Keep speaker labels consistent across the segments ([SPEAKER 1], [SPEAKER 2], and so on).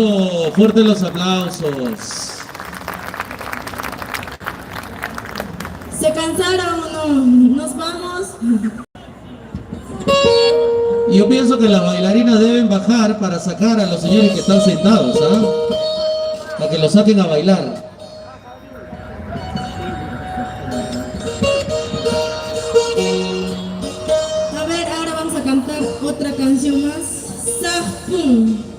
[SPEAKER 1] aplauso, fuertes los aplausos.
[SPEAKER 2] ¿Se cansaron o no? ¿Nos vamos?
[SPEAKER 1] Yo pienso que las bailarinas deben bajar para sacar a los señores que están sentados, ¿ah? Para que los saquen a bailar.
[SPEAKER 2] A ver, ahora vamos a cantar otra canción más. Sahum.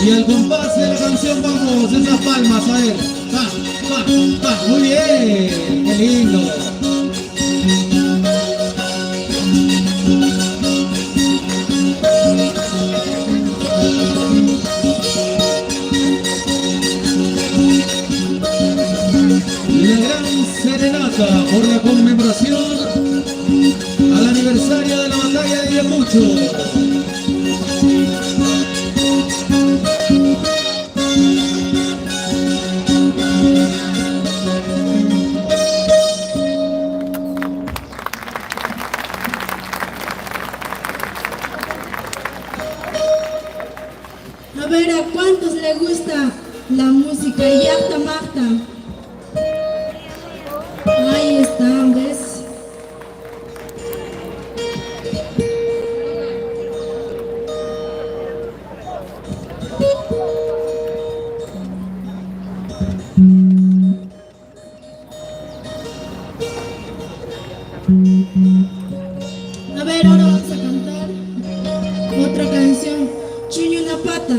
[SPEAKER 1] Y al compás de la canción vamos, esas palmas, a ver. Va, va, va, muy bien, qué lindo. La gran serenata por la conmemoración al aniversario de la batalla de Ayacucho.
[SPEAKER 2] A ver, ¿a cuántos les gusta la música Yacta Magta? Ahí están, ¿ves? A ver, ahora vamos a cantar otra canción, Chuño una pata.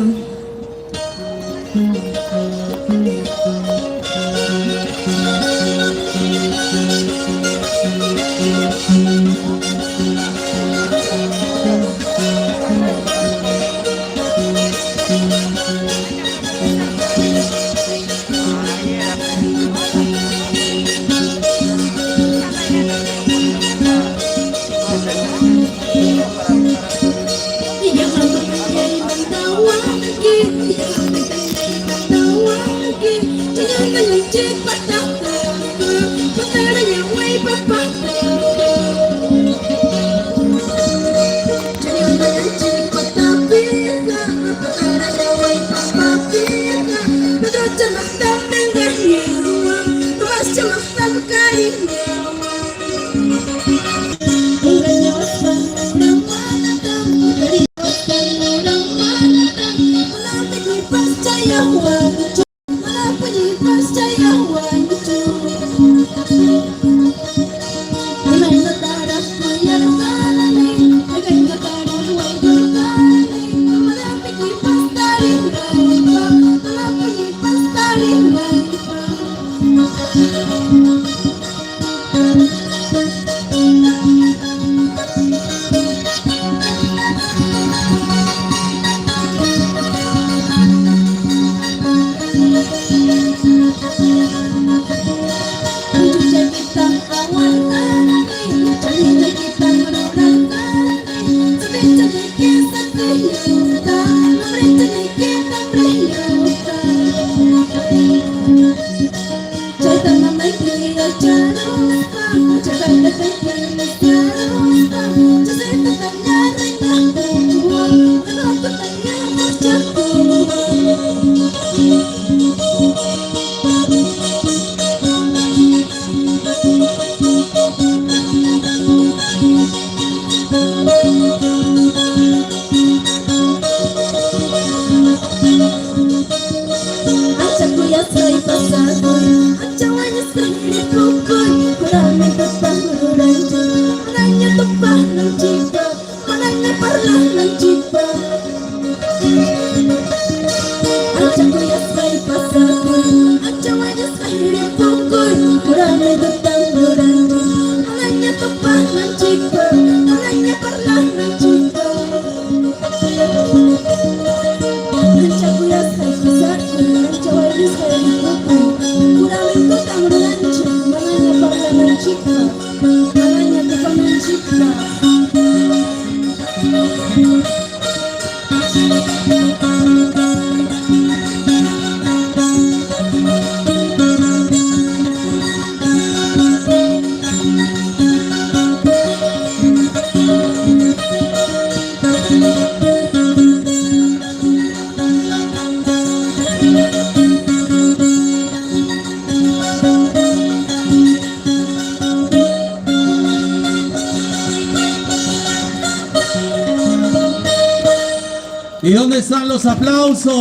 [SPEAKER 1] ¿Y dónde están los aplausos?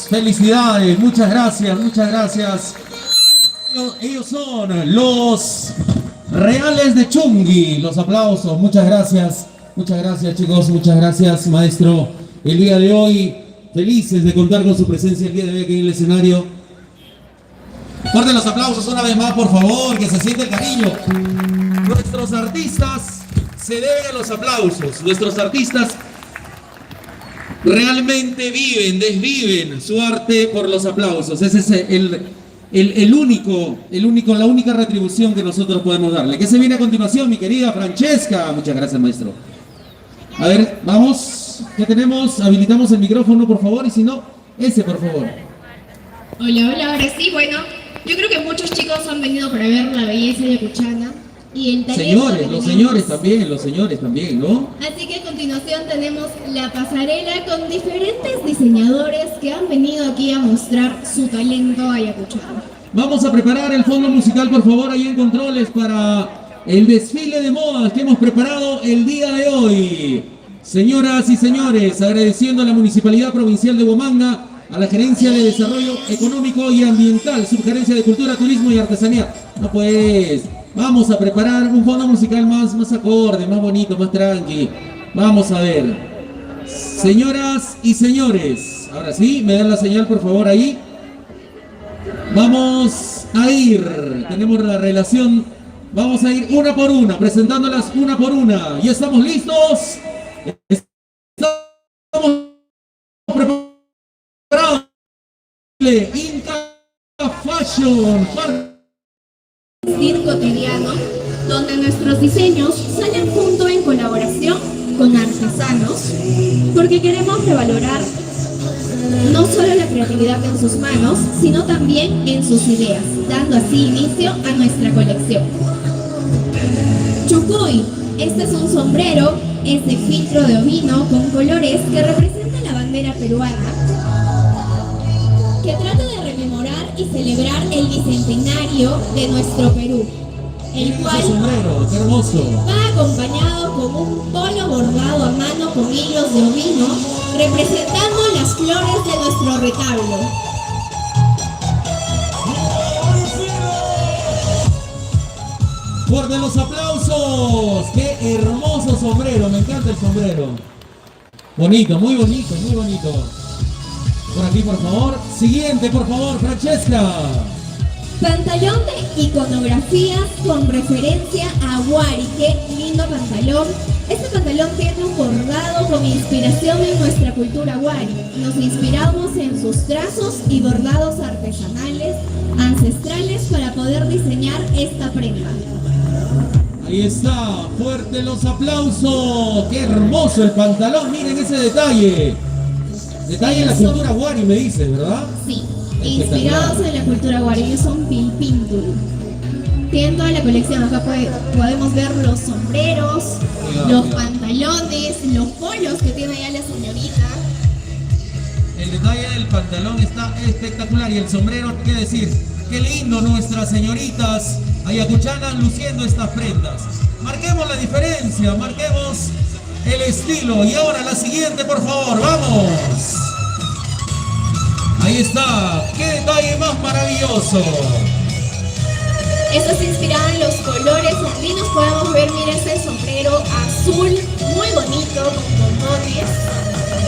[SPEAKER 1] Felicidades, muchas gracias, muchas gracias. Ellos son los Reales de Chungui. Los aplausos, muchas gracias chicos, muchas gracias maestro. El día de hoy, felices de contar con su presencia el día de hoy aquí en el escenario. Fuerten los aplausos una vez más, por favor, que se siente el cariño. Nuestros artistas se deben a los aplausos. Nuestros artistas realmente viven, desviven su arte por los aplausos. Ese es la única retribución que nosotros podemos darle. ¿Qué se viene a continuación, mi querida Francesca? Muchas gracias, maestro. A ver, vamos. ¿Qué tenemos? Habilitamos el micrófono, por favor, y si no, ese, por favor.
[SPEAKER 3] Hola, hola, ahora sí, bueno, yo creo que muchos chicos han venido para ver la belleza yacuchana.
[SPEAKER 2] y el talento
[SPEAKER 1] Señores,
[SPEAKER 2] que
[SPEAKER 1] los
[SPEAKER 2] tenemos.
[SPEAKER 1] señores también, ¿no?
[SPEAKER 2] Así que a continuación tenemos la pasarela con diferentes diseñadores que han venido aquí a mostrar su talento ayacuchano.
[SPEAKER 1] Vamos a preparar el fondo musical, por favor, ahí en controles para el desfile de modas que hemos preparado el día de hoy. Señoras y señores, agradeciendo a la Municipalidad Provincial de Huamanga, a la Gerencia de Desarrollo Económico y Ambiental, Subgerencia de Cultura, Turismo y Artesanía. No pues, vamos a preparar un fondo musical más acorde, más bonito, más tranqui. Vamos a ver. Señoras y señores, ahora sí, me dan la señal por favor ahí. Vamos a ir, tenemos la relación, vamos a ir una por una, presentándolas una por una. ¿Ya estamos listos? Estamos preparados. Inca Fashion.
[SPEAKER 2] Estilo cotidiano, donde nuestros diseños salen junto en colaboración con artesanos, porque queremos revalorar no solo la creatividad en sus manos, sino también en sus ideas, dando así inicio a nuestra colección. Chucuy, este es un sombrero, es de filtro de ovino con colores que representan la bandera peruana, que trata de rememorar y celebrar el bicentenario de nuestro Perú, el cual
[SPEAKER 1] sombrero, qué hermoso.
[SPEAKER 2] va acompañado con un polo bordado a mano con hilos de ovino, representando las flores de nuestro retablo.
[SPEAKER 1] Fuertes los aplausos. Qué hermoso sombrero, me encanta el sombrero. Bonito, muy bonito, muy bonito. Por aquí, por favor. Siguiente, por favor, Francesca.
[SPEAKER 2] Pantalón de iconografía con referencia a Wari. Qué lindo pantalón. Este pantalón tiene un bordado con inspiración en nuestra cultura Wari. Nos inspiramos en sus trazos y bordados artesanales, ancestrales, para poder diseñar esta prenda.
[SPEAKER 1] Ahí está, fuerte los aplausos. Qué hermoso el pantalón, miren ese detalle. Detalle en la cultura Wari, me dices, ¿verdad?
[SPEAKER 2] Sí, inspirados en la cultura Wari, ellos son Pilpintul. Tienen toda la colección, acá podemos ver los sombreros, los pantalones, los polos que tiene allá la señorita.
[SPEAKER 1] El detalle del pantalón está espectacular y el sombrero, qué decir, qué lindo nuestras señoritas ayacuchanas luciendo estas prendas. Marquemos la diferencia, marquemos el estilo. Y ahora la siguiente, por favor, vamos. Ahí está, qué detalle más maravilloso.
[SPEAKER 2] Esto es inspirado en los colores andinos. Podemos ver, mira, ese sombrero azul muy bonito con bombones,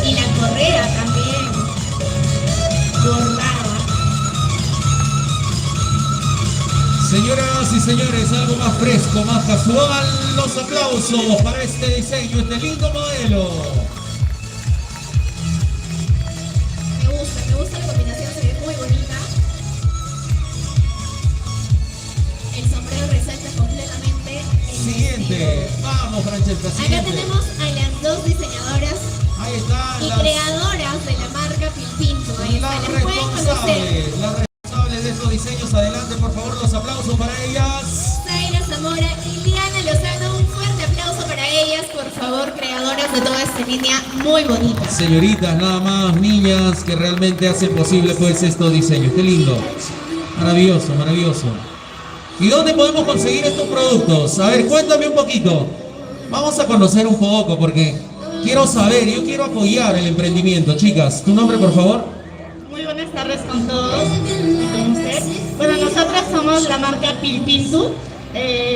[SPEAKER 2] y la correa también bordada.
[SPEAKER 1] Señoras y señores, algo más fresco, más casual. Los aplausos para este diseño, este lindo modelo.
[SPEAKER 2] Me gusta la combinación, se ve muy bonita. El sombrero resalta completamente el
[SPEAKER 1] Siguiente,
[SPEAKER 2] estilo.
[SPEAKER 1] vamos Francesca,
[SPEAKER 2] Acá
[SPEAKER 1] siguiente.
[SPEAKER 2] tenemos a las dos diseñadoras
[SPEAKER 1] Ahí están
[SPEAKER 2] y
[SPEAKER 1] las
[SPEAKER 2] creadoras de la marca Pilpinto. Ahí está, las pueden conocer.
[SPEAKER 1] las responsables de estos diseños. Adelante, por favor, los aplausos para ellas.
[SPEAKER 2] Zaira Zamora y Liana Lozano, un fuerte aplauso para ellas, por favor, creadoras de toda esta línea muy bonita.
[SPEAKER 1] Señoritas, nada más, niñas que realmente hacen posible pues estos diseños. Qué lindo. Maravilloso, maravilloso. ¿Y dónde podemos conseguir estos productos? A ver, cuéntame un poquito. Vamos a conocer un poco porque quiero saber, yo quiero apoyar el emprendimiento. Chicas, ¿tu nombre, por favor?
[SPEAKER 3] Muy buenas tardes con todos y con usted. Bueno, nosotras somos la marca Pilpintu.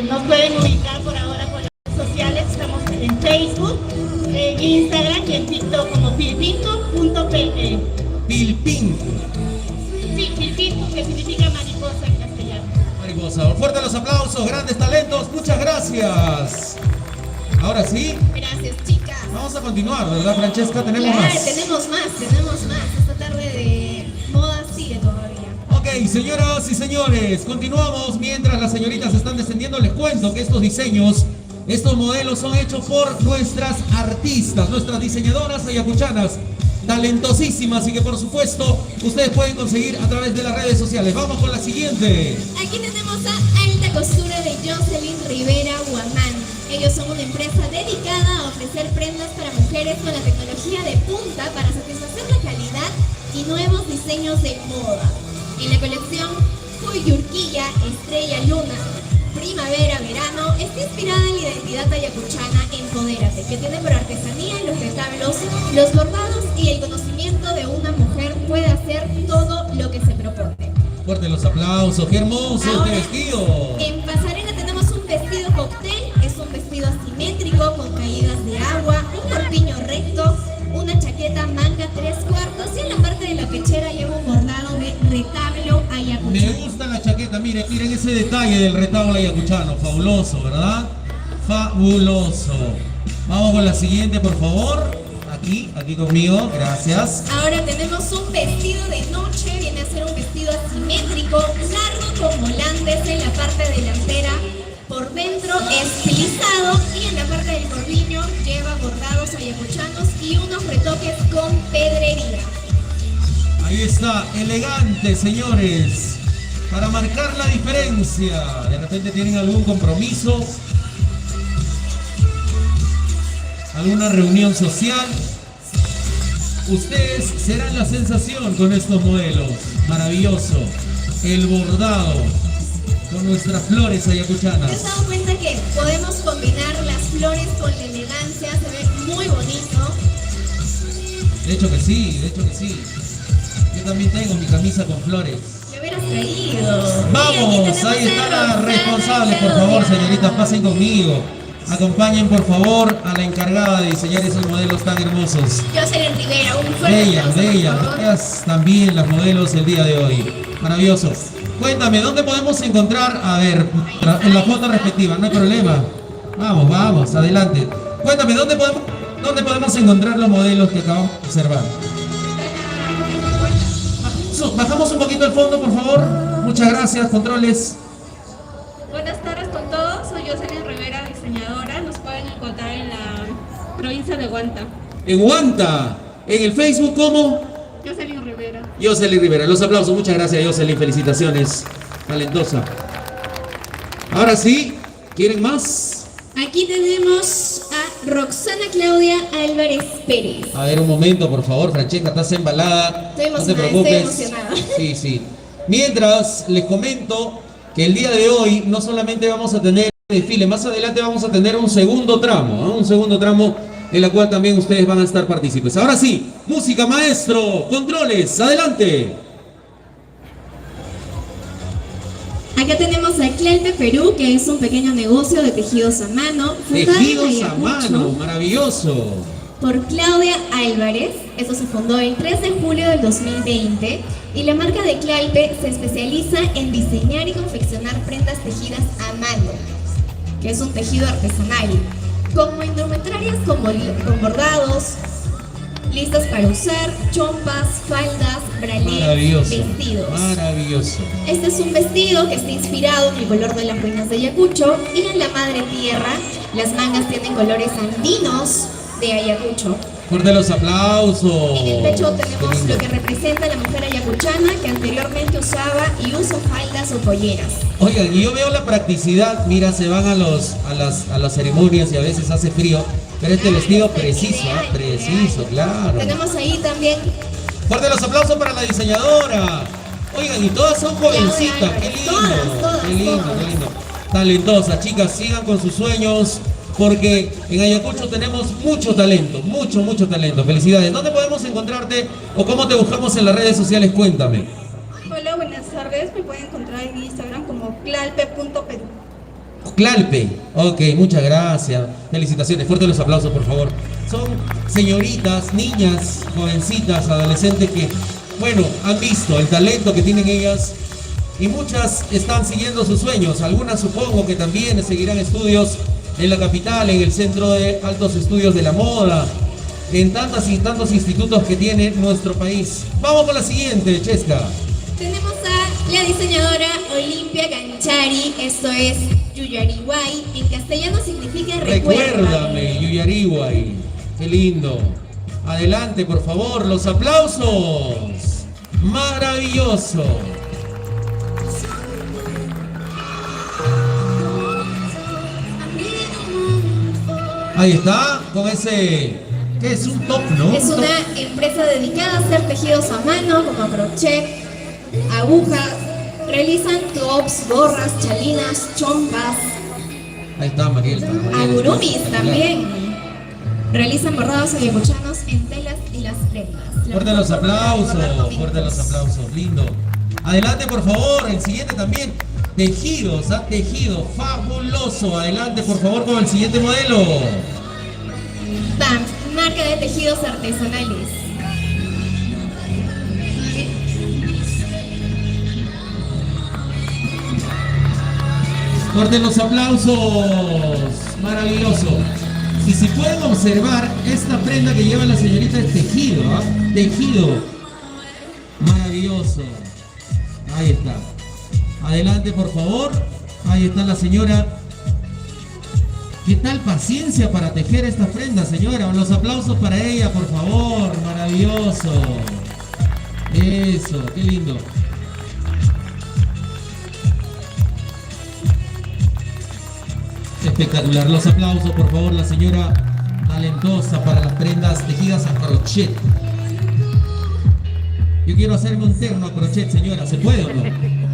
[SPEAKER 3] Nos pueden ubicar por ahora por las redes sociales. Estamos en Facebook, en Instagram y en TikTok como pilpintu.pe.
[SPEAKER 1] Pilpintu.
[SPEAKER 3] Sí, Pilpintu, que significa mariposa en castellano.
[SPEAKER 1] Mariposa, fuerte los aplausos, grandes talentos, muchas gracias. Ahora sí,
[SPEAKER 2] Gracias, chicas.
[SPEAKER 1] vamos a continuar, ¿verdad, Francesca? Tenemos
[SPEAKER 2] Claro,
[SPEAKER 1] más.
[SPEAKER 2] tenemos más. Esta tarde de moda sigue todavía.
[SPEAKER 1] Ok, señoras y señores, continuamos mientras las señoritas están descendiendo. Les cuento que estos diseños, estos modelos son hechos por nuestras artistas, nuestras diseñadoras ayacuchanas. talentosísimas y que por supuesto ustedes pueden conseguir a través de las redes sociales. Vamos con la siguiente.
[SPEAKER 2] Aquí tenemos a Alta Costura de Jocelyn Rivera Guamán. Ellos son una empresa dedicada a ofrecer prendas para mujeres con la tecnología de punta para satisfacer la calidad y nuevos diseños de moda. En la colección Cuyurquilla, Estrella Luna, Primavera, Verano, está inspirada en la identidad ayacuchana Empodérate, que tiene por artesanía los retablos, los bordados y el conocimiento de una mujer puede hacer todo lo que se propone.
[SPEAKER 1] Fuerte los aplausos, qué hermoso
[SPEAKER 2] Ahora,
[SPEAKER 1] este vestido.
[SPEAKER 2] En pasarela tenemos un vestido cóctel, es un vestido asimétrico con caídas de agua, un corpiño recto, una chaqueta manga 3/4 y en la parte de la pechera lleva un bordado de retablo
[SPEAKER 1] Me
[SPEAKER 2] ayacuchano.
[SPEAKER 1] gusta la chaqueta, miren ese detalle del retablo ayacuchano, fabuloso, ¿verdad? Fabuloso. Vamos con la siguiente, por favor. Aquí conmigo, gracias.
[SPEAKER 2] Ahora tenemos un vestido de noche, viene a ser un vestido asimétrico, largo con volantes en la parte delantera, por dentro estilizado y en la parte del corpiño lleva bordados ayacuchanos y unos retoques con pedrería.
[SPEAKER 1] Ahí está, elegante, señores. Para marcar la diferencia. De repente tienen algún compromiso, alguna reunión social. Ustedes serán la sensación con estos modelos. Maravilloso. El bordado con nuestras flores ayacuchanas.
[SPEAKER 2] ¿Te has dado cuenta que podemos combinar las flores con la elegancia? Se ve muy bonito.
[SPEAKER 1] De hecho que sí, de hecho que sí. Yo también tengo mi camisa con flores.
[SPEAKER 2] Lo hubieras traído.
[SPEAKER 1] Vamos, ahí está la responsable, por favor, señoritas, pasen conmigo. Acompañen, por favor, a la encargada de diseñar esos modelos tan hermosos.
[SPEAKER 2] Jocelyn Rivera, un fuerte
[SPEAKER 1] Bellas,
[SPEAKER 2] aplauso, por
[SPEAKER 1] bellas,
[SPEAKER 2] favor.
[SPEAKER 1] bellas también las modelos el día de hoy. Maravilloso. Cuéntame, ¿dónde podemos encontrar? A ver, en la foto respectiva, no hay problema. Vamos, vamos, adelante. Cuéntame, ¿dónde podemos encontrar los modelos que acabamos de observar? Bajamos un poquito el fondo, por favor. Muchas gracias, controles.
[SPEAKER 4] Buenas tardes con todos, soy Jocelyn Rivera, diseñadora. Nos pueden encontrar en la provincia de Huanta.
[SPEAKER 1] En Huanta, en el Facebook, ¿cómo?
[SPEAKER 4] Jocelyn Rivera.
[SPEAKER 1] Jocelyn Rivera, los aplausos, muchas gracias Jocelyn, felicitaciones, talentosa. Ahora sí, ¿quieren más?
[SPEAKER 2] Aquí tenemos a Roxana Claudia Álvarez Pérez.
[SPEAKER 1] A ver, un momento, por favor, Francesca, estás embalada,
[SPEAKER 2] Estoy
[SPEAKER 1] no te
[SPEAKER 2] emocionada,
[SPEAKER 1] preocupes.
[SPEAKER 2] estoy emocionada.
[SPEAKER 1] Sí, sí. Mientras, les comento que el día de hoy no solamente vamos a tener desfile, más adelante vamos a tener un segundo tramo, ¿no? Un segundo tramo en la cual también ustedes van a estar partícipes. Ahora sí, música, maestro, controles, adelante.
[SPEAKER 2] Acá tenemos a Clalpe Perú, que es un pequeño negocio de tejidos a mano. fundado en
[SPEAKER 1] Tejidos a
[SPEAKER 2] Ayacucho
[SPEAKER 1] mano, maravilloso.
[SPEAKER 2] por Claudia Álvarez. Eso se fundó el 3 de julio del 2020 y la marca de Clalpe se especializa en diseñar y confeccionar prendas tejidas a mano, que es un tejido artesanal, como indumentarias con bordados, listas para usar, chompas, faldas, bralets,
[SPEAKER 1] Maravilloso,
[SPEAKER 2] vestidos.
[SPEAKER 1] maravilloso.
[SPEAKER 2] Este es un vestido que está inspirado en el color de las ruinas de Ayacucho y en la madre tierra. Las mangas tienen colores andinos de Ayacucho.
[SPEAKER 1] Fuerte los aplausos.
[SPEAKER 2] En el pecho
[SPEAKER 1] Qué
[SPEAKER 2] tenemos
[SPEAKER 1] lindo.
[SPEAKER 2] lo que representa a la mujer ayacuchana que anteriormente usaba y usa faldas o polleras.
[SPEAKER 1] Oigan, y yo veo la practicidad, mira, se van a las ceremonias y a veces hace frío, pero este vestido preciso, ¿ah? Preciso, claro.
[SPEAKER 2] Tenemos ahí también
[SPEAKER 1] Fuerte los aplausos para la diseñadora. Oigan, y todas son jovencitas, qué lindo,
[SPEAKER 2] Todas,
[SPEAKER 1] qué lindo,
[SPEAKER 2] todas.
[SPEAKER 1] qué lindo. Talentosas, chicas, sigan con sus sueños, porque en Ayacucho tenemos mucho talento, mucho talento. Felicidades. ¿Dónde podemos encontrarte o cómo te buscamos en las redes sociales? Cuéntame.
[SPEAKER 4] Hola, buenas tardes. Me pueden encontrar en Instagram como clalpe.perú.
[SPEAKER 1] Clalpe, ok, muchas gracias, felicitaciones, fuertes los aplausos por favor. Son señoritas, niñas, jovencitas, adolescentes que, bueno, han visto el talento que tienen ellas y muchas están siguiendo sus sueños, algunas supongo que también seguirán estudios en la capital, en el Centro de Altos Estudios de la Moda, en tantas y tantos institutos que tiene nuestro país. Vamos con la siguiente, Chesca.
[SPEAKER 2] tenemos a la diseñadora Olimpia Ganchari. Esto es Yuyariguay. En castellano significa recuérdame.
[SPEAKER 1] Recuérdame, Yuyarihuay, qué lindo. Adelante, por favor, los aplausos. Maravilloso. Ahí está, con ese, ¿qué es? Un top, ¿no?
[SPEAKER 2] Es
[SPEAKER 1] Un top.
[SPEAKER 2] una empresa dedicada a hacer tejidos a mano, como crochet, agujas. Realizan tops, gorras, chalinas, chompas,
[SPEAKER 1] Ahí está, Mariel.
[SPEAKER 2] agurumis también. Realizan bordados ayacuchanos en telas y las prendas.
[SPEAKER 1] Fuerte los aplausos, fuerte los aplausos, lindo. Adelante, por favor, el siguiente también. Tejidos, tejido, fabuloso. Adelante, por favor, con el siguiente modelo.
[SPEAKER 2] BAM, marca de tejidos artesanales.
[SPEAKER 1] Fuerte los aplausos, maravilloso. Y si pueden observar, esta prenda que lleva la señorita es tejido, ¿ah? Tejido. Maravilloso. Ahí está. Adelante, por favor. Ahí está la señora. ¿Qué tal paciencia para tejer estas prendas, señora? Los aplausos para ella, por favor. Maravilloso. Eso, qué lindo. Espectacular. Los aplausos, por favor, la señora talentosa para las prendas tejidas a crochet. Yo quiero hacerme un terno a crochet, señora. ¿Se puede o no?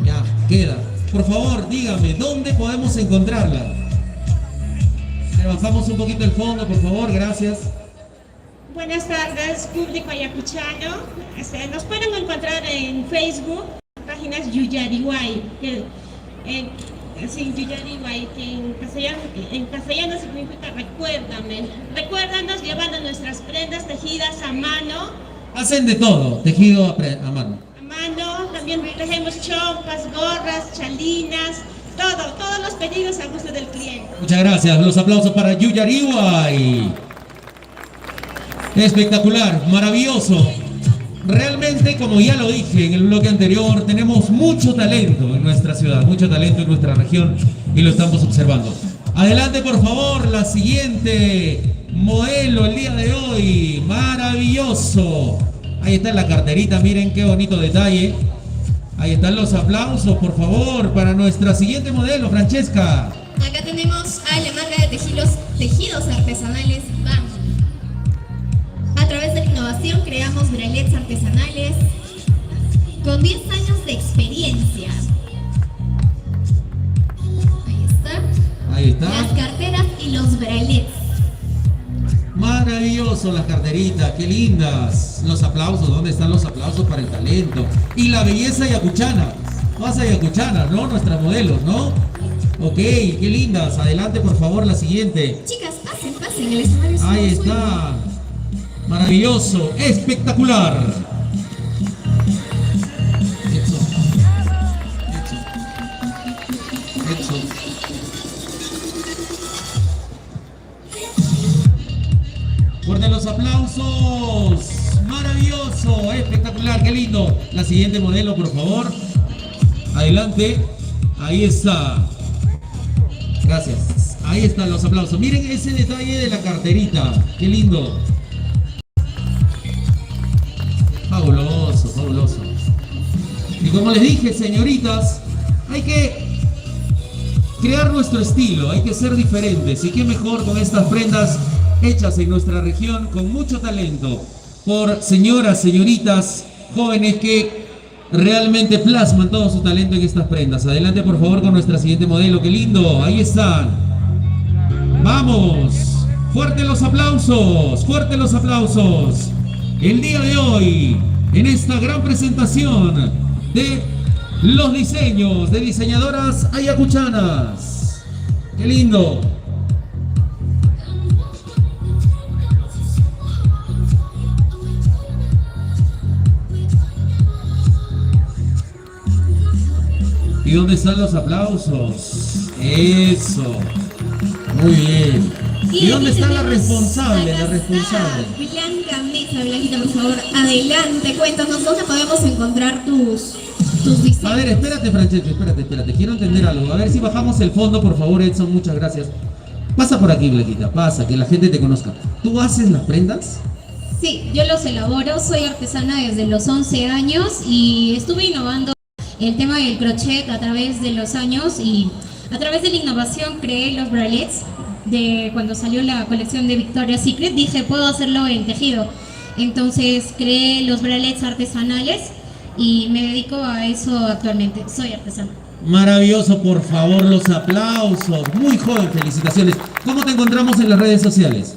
[SPEAKER 1] Ya, queda. Por favor, dígame, ¿dónde podemos encontrarla? Le bajamos un poquito el fondo, por favor, gracias.
[SPEAKER 3] Buenas tardes, público ayacuchano. Nos pueden encontrar en Facebook, páginas Yuyariway, Yuyariway, que en castellano significa recuérdame. Recuérdanos llevando nuestras prendas tejidas a mano.
[SPEAKER 1] Hacen de todo, tejido a mano.
[SPEAKER 3] A mano, también tejemos chompas, gorras, chalinas, todos los pedidos a gusto del cliente.
[SPEAKER 1] Muchas gracias, los aplausos para Yuyariway. Espectacular, maravilloso. Realmente, como ya lo dije en el bloque anterior, tenemos mucho talento en nuestra ciudad, mucho talento en nuestra región y lo estamos observando. Adelante, por favor, la siguiente modelo el día de hoy. Maravilloso. Ahí está la carterita, miren qué bonito detalle. Ahí están los aplausos, por favor, para nuestra siguiente modelo, Francesca.
[SPEAKER 2] Acá tenemos a la marca de tejidos artesanales BAM. A través de la innovación creamos bralets artesanales con 10 años de experiencia. Ahí está.
[SPEAKER 1] Ahí está.
[SPEAKER 2] Las carteras y los bralets.
[SPEAKER 1] Maravilloso las carteritas, qué lindas. Los aplausos, ¿dónde están los aplausos para el talento? Y la belleza ayacuchana. Más ayacuchana, ¿no? Nuestras modelos, ¿no? Ok, qué lindas. Adelante, por favor, la siguiente.
[SPEAKER 2] Chicas, pasen, el escenario es
[SPEAKER 1] Ahí
[SPEAKER 2] muy
[SPEAKER 1] está. Maravilloso, espectacular. Eso. Fuerte los aplausos. Maravilloso, espectacular, qué lindo. La siguiente modelo, por favor. Adelante. Ahí está. Gracias. Ahí están los aplausos. Miren ese detalle de la carterita. Qué lindo. Fabuloso, fabuloso. Y como les dije, señoritas, hay que crear nuestro estilo, hay que ser diferentes. Y qué mejor con estas prendas hechas en nuestra región con mucho talento por señoras, señoritas, jóvenes que realmente plasman todo su talento en estas prendas. Adelante, por favor, con nuestra siguiente modelo. Qué lindo, ahí están. Vamos, fuerte los aplausos, fuerte los aplausos. El día de hoy, en esta gran presentación de los diseños de diseñadoras ayacuchanas. ¡Qué lindo! ¿Y dónde están los aplausos? Eso. Muy bien. ¿Y dónde está la responsable? La responsable.
[SPEAKER 2] Blanca Mesa, Blanquita, por favor, adelante, cuéntanos dónde podemos encontrar tus diseños.
[SPEAKER 1] A ver, espérate, Francesco, espérate. Quiero entender algo. A ver si bajamos el fondo, por favor, Edson. Muchas gracias. Pasa por aquí, Blanquita, pasa, que la gente te conozca. ¿Tú haces las prendas?
[SPEAKER 5] Sí, yo los elaboro, soy artesana desde los 11 años y estuve innovando el tema del crochet a través de los años y a través de la innovación creé los bralets. De cuando salió la colección de Victoria's Secret dije, puedo hacerlo en tejido. Entonces creé los bralets artesanales y me dedico a eso actualmente, soy artesana.
[SPEAKER 1] Maravilloso, por favor, los aplausos. Muy joven, felicitaciones. ¿Cómo te encontramos en las redes sociales?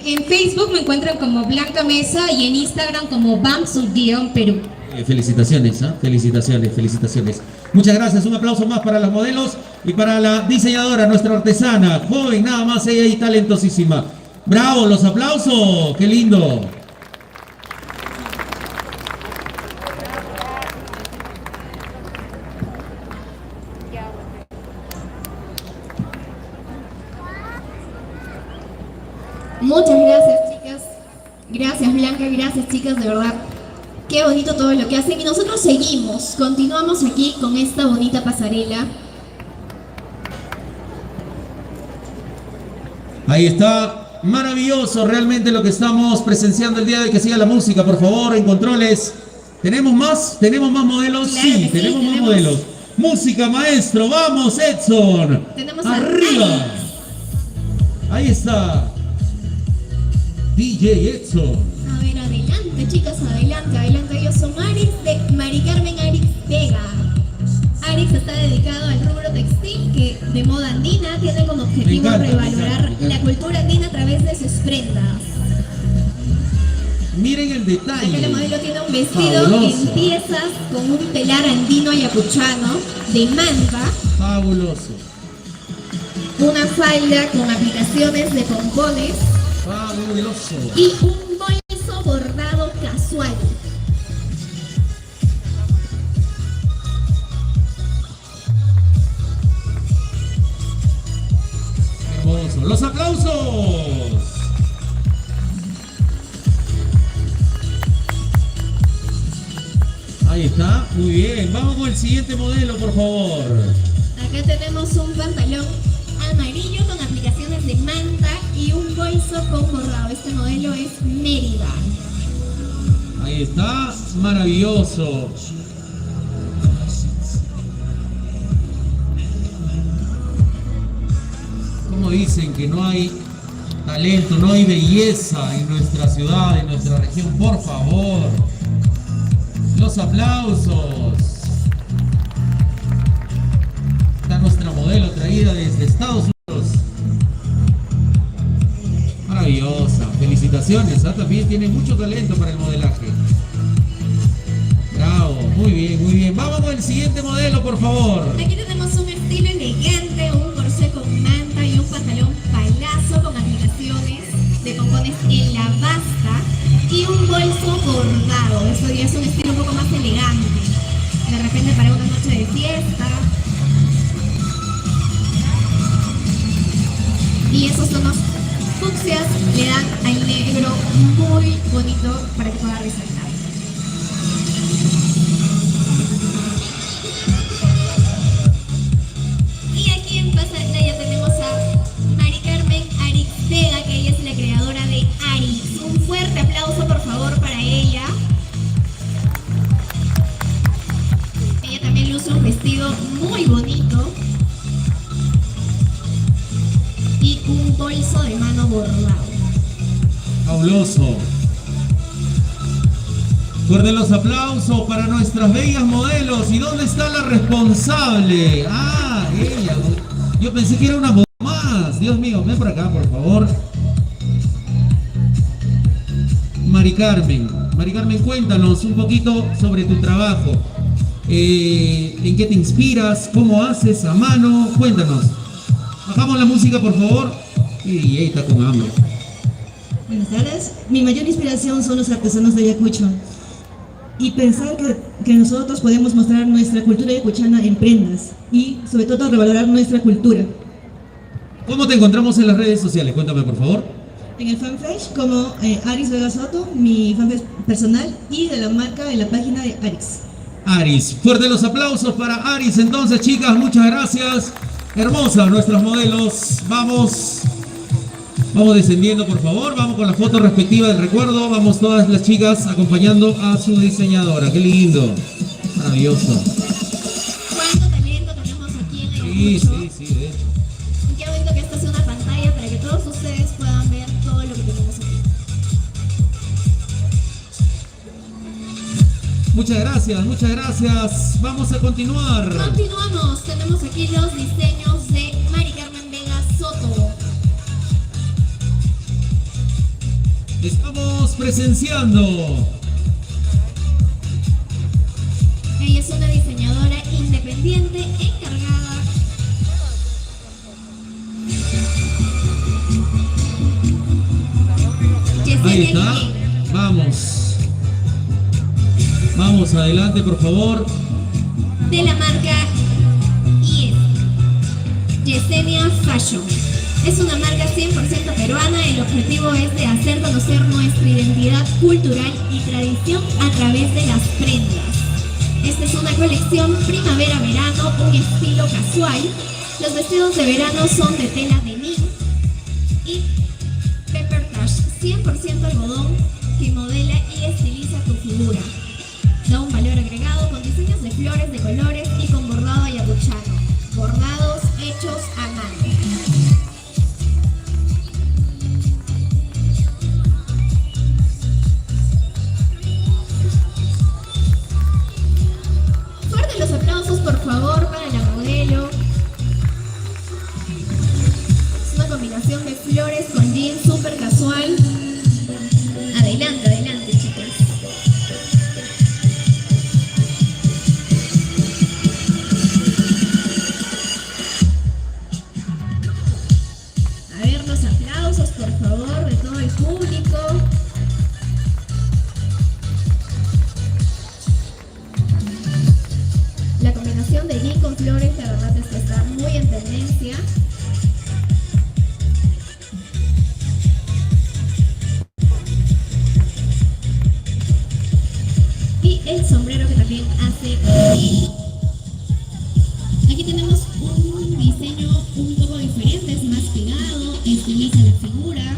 [SPEAKER 5] En Facebook me encuentran como Blanca Mesa y en Instagram como Bamsu-Perú.
[SPEAKER 1] Felicitaciones, ¿eh? Felicitaciones, felicitaciones. Muchas gracias, un aplauso más para las modelos y para la diseñadora, nuestra artesana, joven, nada más ella y talentosísima. ¡Bravo, los aplausos! ¡Qué lindo!
[SPEAKER 2] Muchas gracias, chicas. Gracias, Blanca. Gracias, chicas. De verdad, qué bonito todo lo que hacen. Y nosotros seguimos, continuamos aquí con esta bonita pasarela.
[SPEAKER 1] Ahí está, maravilloso realmente lo que estamos presenciando el día de hoy. Que siga la música, por favor, en controles. ¿Tenemos más? ¿Tenemos más modelos?
[SPEAKER 2] Claro
[SPEAKER 1] Sí,
[SPEAKER 2] que sí,
[SPEAKER 1] tenemos más
[SPEAKER 2] tenemos.
[SPEAKER 1] modelos. Música, maestro, vamos, Edson.
[SPEAKER 2] Tenemos a
[SPEAKER 1] arriba.
[SPEAKER 2] Alex.
[SPEAKER 1] Ahí está. DJ Edson.
[SPEAKER 2] A ver, adelante, chicas, adelante, adelante. Ellos son Arix de Mari Carmen Arix Vega. Arix está dedicado al rubro textil que de moda andina tiene como objetivo
[SPEAKER 1] Me encanta,
[SPEAKER 2] revalorar
[SPEAKER 1] me encanta.
[SPEAKER 2] la cultura andina a través de sus prendas.
[SPEAKER 1] Miren el
[SPEAKER 2] Acá la
[SPEAKER 1] detalle.
[SPEAKER 2] modelo tiene un vestido
[SPEAKER 1] Fabuloso.
[SPEAKER 2] en piezas con un telar andino ayacuchano de manta,
[SPEAKER 1] Fabuloso.
[SPEAKER 2] una falda con aplicaciones de pompones
[SPEAKER 1] Fabuloso.
[SPEAKER 2] y un bolso bordado casual.
[SPEAKER 1] Hermoso. Los aplausos. Ahí está, muy bien. Vamos con el siguiente modelo, por favor.
[SPEAKER 2] Acá tenemos un pantalón amarillo con aplicaciones de manta y un bolso con bordado. Este modelo es Mérida.
[SPEAKER 1] Ahí está, maravilloso. Como dicen que no hay talento, no hay belleza en nuestra ciudad, en nuestra región, por favor. Los aplausos. Está nuestra modelo traída desde Estados Unidos. Maravillosa, felicitaciones, ¿ah? También tiene mucho talento para el modelaje. Bravo, muy bien, muy bien. Vamos con el siguiente modelo, por favor.
[SPEAKER 2] Aquí tenemos un estilo elegante, un corsé con manta y un pantalón palazo con aplicaciones de pompones en la basta y un bolso bordado. Esto ya es un estilo un poco más elegante. De repente para una noche de fiesta. Y esos tonos fucsias le dan al negro muy bonito para que pueda resaltar. Y aquí en pasarela ya tenemos a Mari Carmen Arix Vega, que ella es la creadora de Arix. Un fuerte aplauso por favor para ella. Ella también luce un vestido muy bonito y un bolso de mano bordado.
[SPEAKER 1] Fabuloso. Fuertes los aplausos para nuestras bellas modelos. ¿Y dónde está la responsable? Ah, ella. Yo pensé que era una modelo más. Dios mío, ven por acá, por favor. Mari Carmen. Mari Carmen, cuéntanos un poquito sobre tu trabajo. ¿En qué te inspiras? ¿Cómo haces a mano? Cuéntanos. Bajamos la música, por favor. Y ahí está con hambre.
[SPEAKER 6] Buenas tardes. Mi mayor inspiración son los artesanos de Ayacucho. Y pensar que nosotros podemos mostrar nuestra cultura ayacuchana en prendas. Y sobre todo revalorar nuestra cultura.
[SPEAKER 1] ¿Cómo te encontramos en las redes sociales? Cuéntame, por favor.
[SPEAKER 6] En el fanpage como Arix Vega Soto, mi fanpage personal. Y de la marca en la página de Arix.
[SPEAKER 1] Aris. Fuerte los aplausos para Aris. Entonces, chicas, muchas gracias. Hermosas nuestras modelos. Vamos. Vamos descendiendo, por favor. Vamos con la foto respectiva del recuerdo. Vamos todas las chicas acompañando a su diseñadora. ¡Qué lindo! Maravilloso.
[SPEAKER 2] ¿Cuánto talento tenemos aquí en el
[SPEAKER 1] Sí, de hecho.
[SPEAKER 2] Qué bonito que esta sea una pantalla para que todos ustedes puedan ver todo lo que tenemos aquí.
[SPEAKER 1] Muchas gracias, muchas gracias. Vamos a continuar.
[SPEAKER 2] Continuamos, tenemos aquí los diseños de Mari Carmen Vega Soto.
[SPEAKER 1] Estamos presenciando.
[SPEAKER 2] Ella es una diseñadora independiente encargada
[SPEAKER 1] Ahí está. Vamos. Vamos adelante, por favor.
[SPEAKER 2] de la marca Yesenia Fashion. Es una marca 100% peruana. El objetivo es de hacer conocer nuestra identidad cultural y tradición a través de las prendas. Esta es una colección primavera-verano, un estilo casual. Los vestidos de verano son de tela de lin y pepper touch, 100% algodón, que modela y estiliza tu figura. Da un valor agregado con diseños de flores de colores y con bordado ayacuchano. Bordados hechos a mano. Fuertes los aplausos, por favor, para la modelo. Es una combinación de flores con jean súper casual. Adelante, adelante, chicas. A ver los aplausos, por favor, de todo el público. La combinación de jean con flores, la verdad es que está muy en tendencia. Y el sombrero que también hace jean. Aquí tenemos un diseño un poco diferente, es más pegado, estiliza la figura.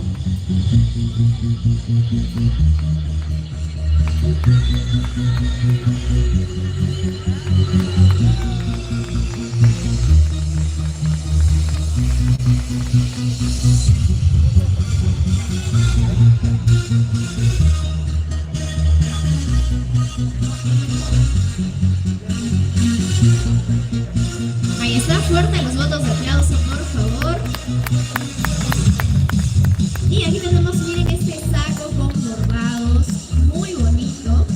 [SPEAKER 2] Ahí está, fuerte los votos de aplauso, por favor. Y aquí tenemos, miren, este saco con bordados, muy bonito.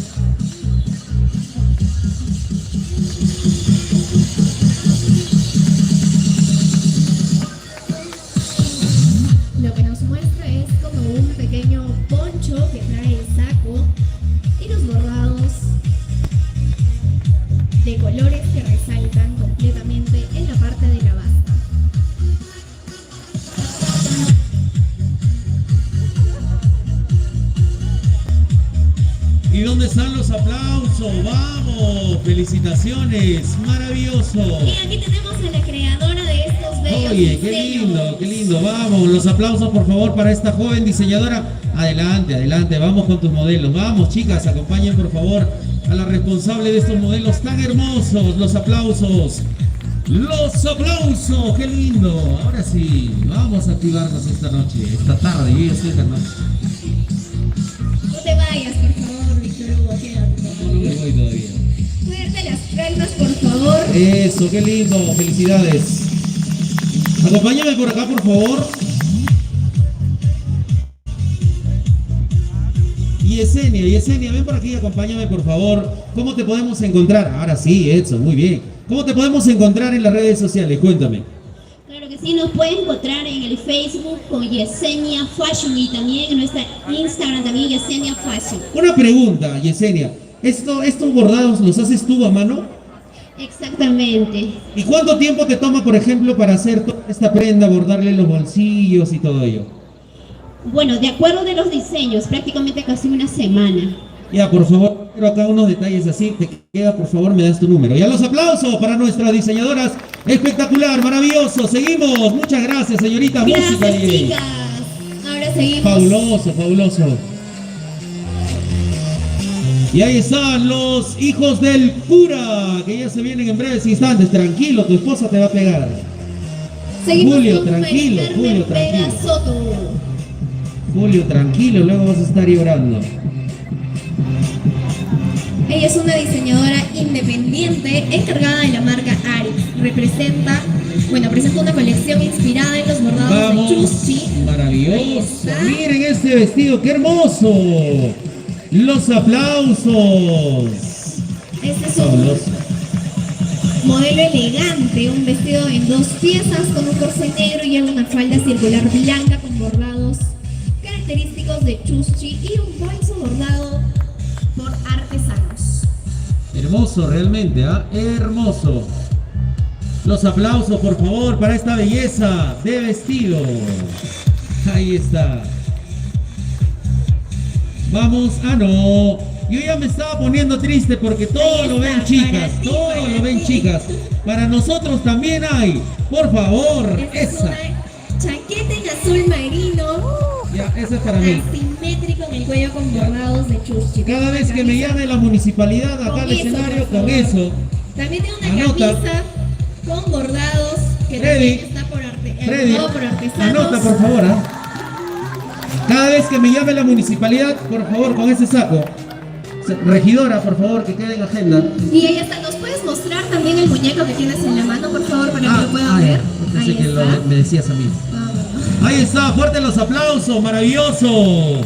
[SPEAKER 2] Lo que nos muestra es como un pequeño poncho que trae el saco y los bordados de colores que resaltan completamente en la parte de la basta.
[SPEAKER 1] ¿Y dónde están los aplausos? ¡Vamos! ¡Felicitaciones! ¡Maravilloso!
[SPEAKER 2] Y aquí tenemos a la creadora de estos bellos
[SPEAKER 1] Oye, qué
[SPEAKER 2] diseños.
[SPEAKER 1] lindo, qué lindo. Vamos, los aplausos por favor para esta joven diseñadora. Adelante, adelante, vamos con tus modelos. Vamos, chicas, acompañen por favor a la responsable de estos modelos tan hermosos. Los aplausos. Los aplausos, qué lindo. Ahora sí, vamos a activarnos esta noche, esta tarde, yo ya estoy esta noche.
[SPEAKER 2] No te vayas, por favor, Víctor Hugo, quédate.
[SPEAKER 1] No me voy todavía.
[SPEAKER 2] Suerte las palmas, por favor.
[SPEAKER 1] Eso, qué lindo, felicidades. Acompáñame por acá, por favor. Yesenia, ven por aquí, acompáñame, por favor. ¿Cómo te podemos encontrar? Ahora sí, Edson, muy bien. ¿Cómo te podemos encontrar en las redes sociales? Cuéntame.
[SPEAKER 2] Claro que sí, nos pueden encontrar en el Facebook con Yesenia Fashion y también en nuestra Instagram también Yesenia Fashion.
[SPEAKER 1] Una pregunta, Yesenia. ¿Estos bordados los haces tú a mano?
[SPEAKER 2] Exactamente.
[SPEAKER 1] ¿Y cuánto tiempo te toma, por ejemplo, para hacer toda esta prenda, bordarle los bolsillos y todo ello?
[SPEAKER 2] Bueno, de acuerdo de los diseños, prácticamente casi una semana.
[SPEAKER 1] Ya, por favor, quiero acá unos detalles así. Te queda, por favor, me das tu número. Ya los aplausos para nuestras diseñadoras. Espectacular, maravilloso. Seguimos. Muchas gracias, señorita. Música,
[SPEAKER 2] Gracias,
[SPEAKER 1] DJ.
[SPEAKER 2] chicas. seguimos.
[SPEAKER 1] Fabuloso, fabuloso. Y ahí están los hijos del cura, que ya se vienen en breves instantes. Tranquilo, tu esposa te va a pegar.
[SPEAKER 2] Seguimos
[SPEAKER 1] Julio,
[SPEAKER 2] con
[SPEAKER 1] tranquilo,
[SPEAKER 2] María
[SPEAKER 1] Julio,
[SPEAKER 2] Carmen Vega
[SPEAKER 1] tranquilo.
[SPEAKER 2] Soto.
[SPEAKER 1] Julio, tranquilo, luego vas a estar llorando.
[SPEAKER 2] Ella es una diseñadora independiente encargada de la marca Arix. Presenta una colección inspirada en los bordados de
[SPEAKER 1] Vamos,
[SPEAKER 2] Chuschi. Ahí
[SPEAKER 1] maravilloso.
[SPEAKER 2] está.
[SPEAKER 1] Miren este vestido, qué hermoso. Los aplausos.
[SPEAKER 2] Este es un
[SPEAKER 1] Fabuloso.
[SPEAKER 2] modelo elegante, un vestido en 2 piezas con un corsé negro y una falda circular blanca con bordados característicos de Chuschi y un bolso bordado por artesanos.
[SPEAKER 1] Hermoso realmente, ¿ah? Hermoso. Los aplausos, por favor, para esta belleza de vestido. Ahí está. Vamos, no. Yo ya me estaba poniendo triste porque todo
[SPEAKER 2] Ahí
[SPEAKER 1] lo ven
[SPEAKER 2] está,
[SPEAKER 1] chicas,
[SPEAKER 2] para ti,
[SPEAKER 1] todo
[SPEAKER 2] para
[SPEAKER 1] lo ven
[SPEAKER 2] ti.
[SPEAKER 1] chicas. Para nosotros también hay. Por favor,
[SPEAKER 2] Esta es
[SPEAKER 1] esa.
[SPEAKER 2] una chaqueta en azul marino,
[SPEAKER 1] Ya, esa es para mí.
[SPEAKER 2] asimétrico en el cuello con bordados de Chuschi.
[SPEAKER 1] Cada vez que me llame la municipalidad acá
[SPEAKER 2] Con
[SPEAKER 1] al
[SPEAKER 2] eso,
[SPEAKER 1] escenario,
[SPEAKER 2] por
[SPEAKER 1] con
[SPEAKER 2] favor.
[SPEAKER 1] eso.
[SPEAKER 2] También tiene una
[SPEAKER 1] Anota.
[SPEAKER 2] camisa con bordados que
[SPEAKER 1] Freddy,
[SPEAKER 2] también está
[SPEAKER 1] Freddy,
[SPEAKER 2] bordado por artesanos.
[SPEAKER 1] anota por favor, ¿ah? Cada vez que me llame la municipalidad, por favor, con ese saco. Regidora, por favor, que quede en agenda.
[SPEAKER 2] Y ahí está. ¿Nos puedes mostrar también el muñeco que tienes en la mano, por favor, para que lo puedan ver?
[SPEAKER 1] Pensé
[SPEAKER 2] Ahí
[SPEAKER 1] que
[SPEAKER 2] está.
[SPEAKER 1] me decías a mí. Ahí está, fuerte los aplausos, maravilloso.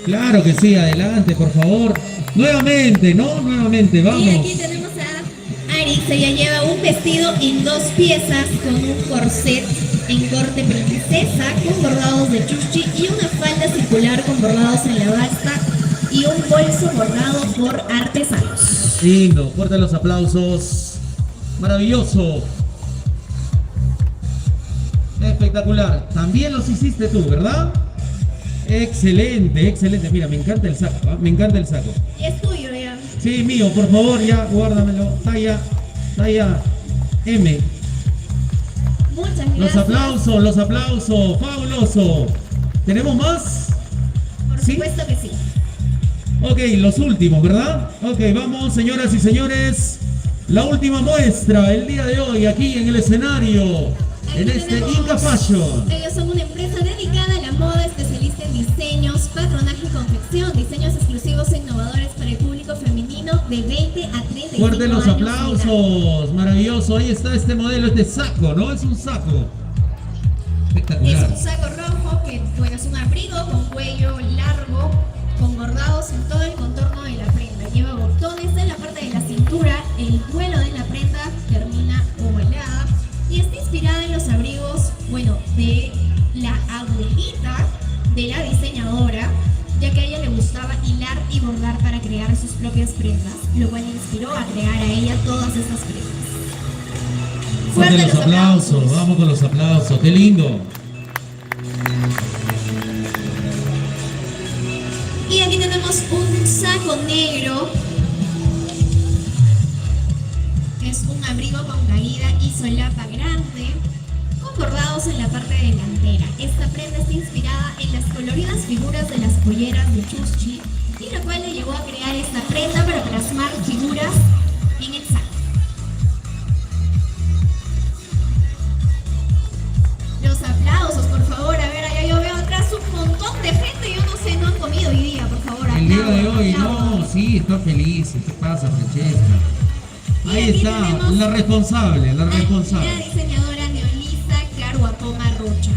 [SPEAKER 1] Claro que sí, adelante, por favor. Nuevamente, ¿no? Nuevamente,
[SPEAKER 2] Y
[SPEAKER 1] vamos.
[SPEAKER 2] aquí tenemos a Arix. Ella lleva un vestido en 2 piezas con un corset en corte princesa con bordados de Chuschi y una falda circular con bordados en la basta y un bolso bordado por artesanos.
[SPEAKER 1] Lindo, fuerte los aplausos. Maravilloso. Espectacular. También los hiciste tú, ¿verdad? Excelente, excelente. Mira, me encanta el saco, ¿ah? Me encanta el saco.
[SPEAKER 2] Y es tuyo, ya.
[SPEAKER 1] Sí, mío, por favor, ya, guárdamelo. Talla M.
[SPEAKER 2] Muchas gracias.
[SPEAKER 1] Los aplausos, fabuloso. ¿Tenemos más?
[SPEAKER 2] Por
[SPEAKER 1] ¿Sí?
[SPEAKER 2] supuesto que sí.
[SPEAKER 1] Ok, los últimos, ¿verdad? Ok, vamos, señoras y señores. La última muestra el día de hoy aquí en el escenario,
[SPEAKER 2] Aquí
[SPEAKER 1] en este
[SPEAKER 2] tenemos-
[SPEAKER 1] Inca Fashion.
[SPEAKER 2] Ellos son una empresa dedicada a la moda, especialista en diseños, patronaje y confección, diseños exclusivos e innovadores para el público femenino de 20 a 35
[SPEAKER 1] Fuerte los
[SPEAKER 2] años de edad.
[SPEAKER 1] aplausos, maravilloso. Ahí está este modelo, este saco, ¿no? Es un saco. Espectacular.
[SPEAKER 2] Es un saco rojo que es un abrigo con cuello largo, con bordados en todo el contorno de la prenda. Lleva botones en la parte de la cintura, el vuelo de la prenda termina ovalada y está inspirada en los abrigos, de la abuelita de la diseñadora, ya que a ella le gustaba hilar y bordar para crear sus propias prendas, lo cual le inspiró a crear a ella todas estas prendas.
[SPEAKER 1] Fuerte los aplausos, vamos con los aplausos, qué lindo.
[SPEAKER 2] Y aquí tenemos un saco negro. Es un abrigo con caída y solapa grande, con bordados en la parte delantera. Esta prenda está inspirada en las coloridas figuras de las polleras de Chuschi, y la cual le llevó a crear esta prenda para plasmar figuras en el saco. Los aplausos, por favor. A ver, allá yo veo atrás un montón de gente. Yo no sé, no han comido hoy día, por favor.
[SPEAKER 1] El día de
[SPEAKER 2] aplaudan,
[SPEAKER 1] hoy,
[SPEAKER 2] aplaudan.
[SPEAKER 1] no, sí, está feliz. ¿Qué pasa, Francesca?
[SPEAKER 2] Y
[SPEAKER 1] Ahí
[SPEAKER 2] aquí
[SPEAKER 1] está,
[SPEAKER 2] tenemos
[SPEAKER 1] la responsable, la
[SPEAKER 2] La
[SPEAKER 1] responsable.
[SPEAKER 2] diseñadora Neolisa Caruapoma Rocha.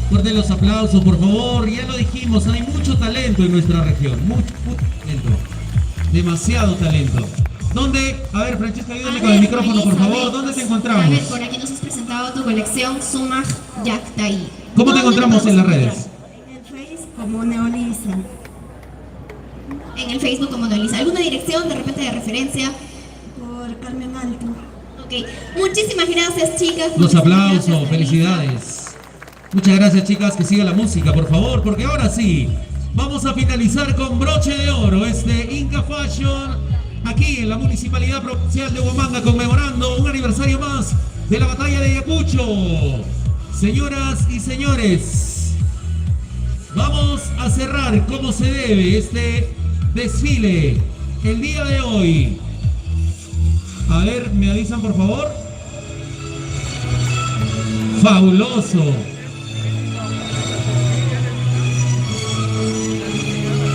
[SPEAKER 1] Fuerte los aplausos, por favor. Ya lo dijimos, hay mucho talento en nuestra región. Mucho talento. Demasiado talento. ¿Dónde? A ver, Francesca, ayúdame
[SPEAKER 2] A
[SPEAKER 1] con el
[SPEAKER 2] ver,
[SPEAKER 1] micrófono, por
[SPEAKER 2] Melissa,
[SPEAKER 1] favor.
[SPEAKER 2] ven.
[SPEAKER 1] ¿Dónde te
[SPEAKER 2] A
[SPEAKER 1] encontramos?
[SPEAKER 2] ver, por aquí nos has presentado tu colección Sumag Yaktai.
[SPEAKER 1] ¿Cómo te
[SPEAKER 2] ¿Dónde
[SPEAKER 1] encontramos en las
[SPEAKER 2] podemos
[SPEAKER 1] redes?
[SPEAKER 2] En el Face como Neolisa. En el Facebook como Neolisa. ¿Alguna dirección de repente de referencia? Por Carmen Alto. Ok. Muchísimas gracias, chicas.
[SPEAKER 1] Los
[SPEAKER 2] Muchísimas
[SPEAKER 1] aplausos,
[SPEAKER 2] gracias,
[SPEAKER 1] felicidades. Muchas gracias, chicas, que siga la música, por favor, porque ahora sí, vamos a finalizar con broche de oro este Inca Fashion, aquí en la Municipalidad Provincial de Huamanga, conmemorando un aniversario más de la batalla de Ayacucho. Señoras y señores, Vamos a cerrar como se debe este desfile el día de hoy. A ver, ¿me avisan por favor? Fabuloso.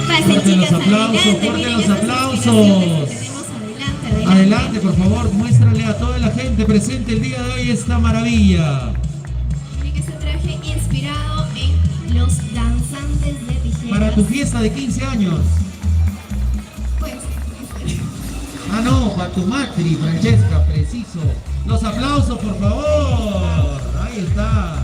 [SPEAKER 2] Pasen,
[SPEAKER 1] Fuerte los
[SPEAKER 2] chicas,
[SPEAKER 1] aplausos,
[SPEAKER 2] adelante,
[SPEAKER 1] fuerte
[SPEAKER 2] miren
[SPEAKER 1] los
[SPEAKER 2] esas
[SPEAKER 1] aplausos.
[SPEAKER 2] inspiraciones que tenemos. Adelante.
[SPEAKER 1] Adelante, por favor, muéstrale a toda la gente presente el día de hoy esta maravilla.
[SPEAKER 2] Miren este traje inspirado en los danzantes de tijeras.
[SPEAKER 1] Para tu fiesta de 15 años.
[SPEAKER 2] Pues,
[SPEAKER 1] Ah, no, para tu matri, Francesca, preciso. Los aplausos, por favor. Ahí está.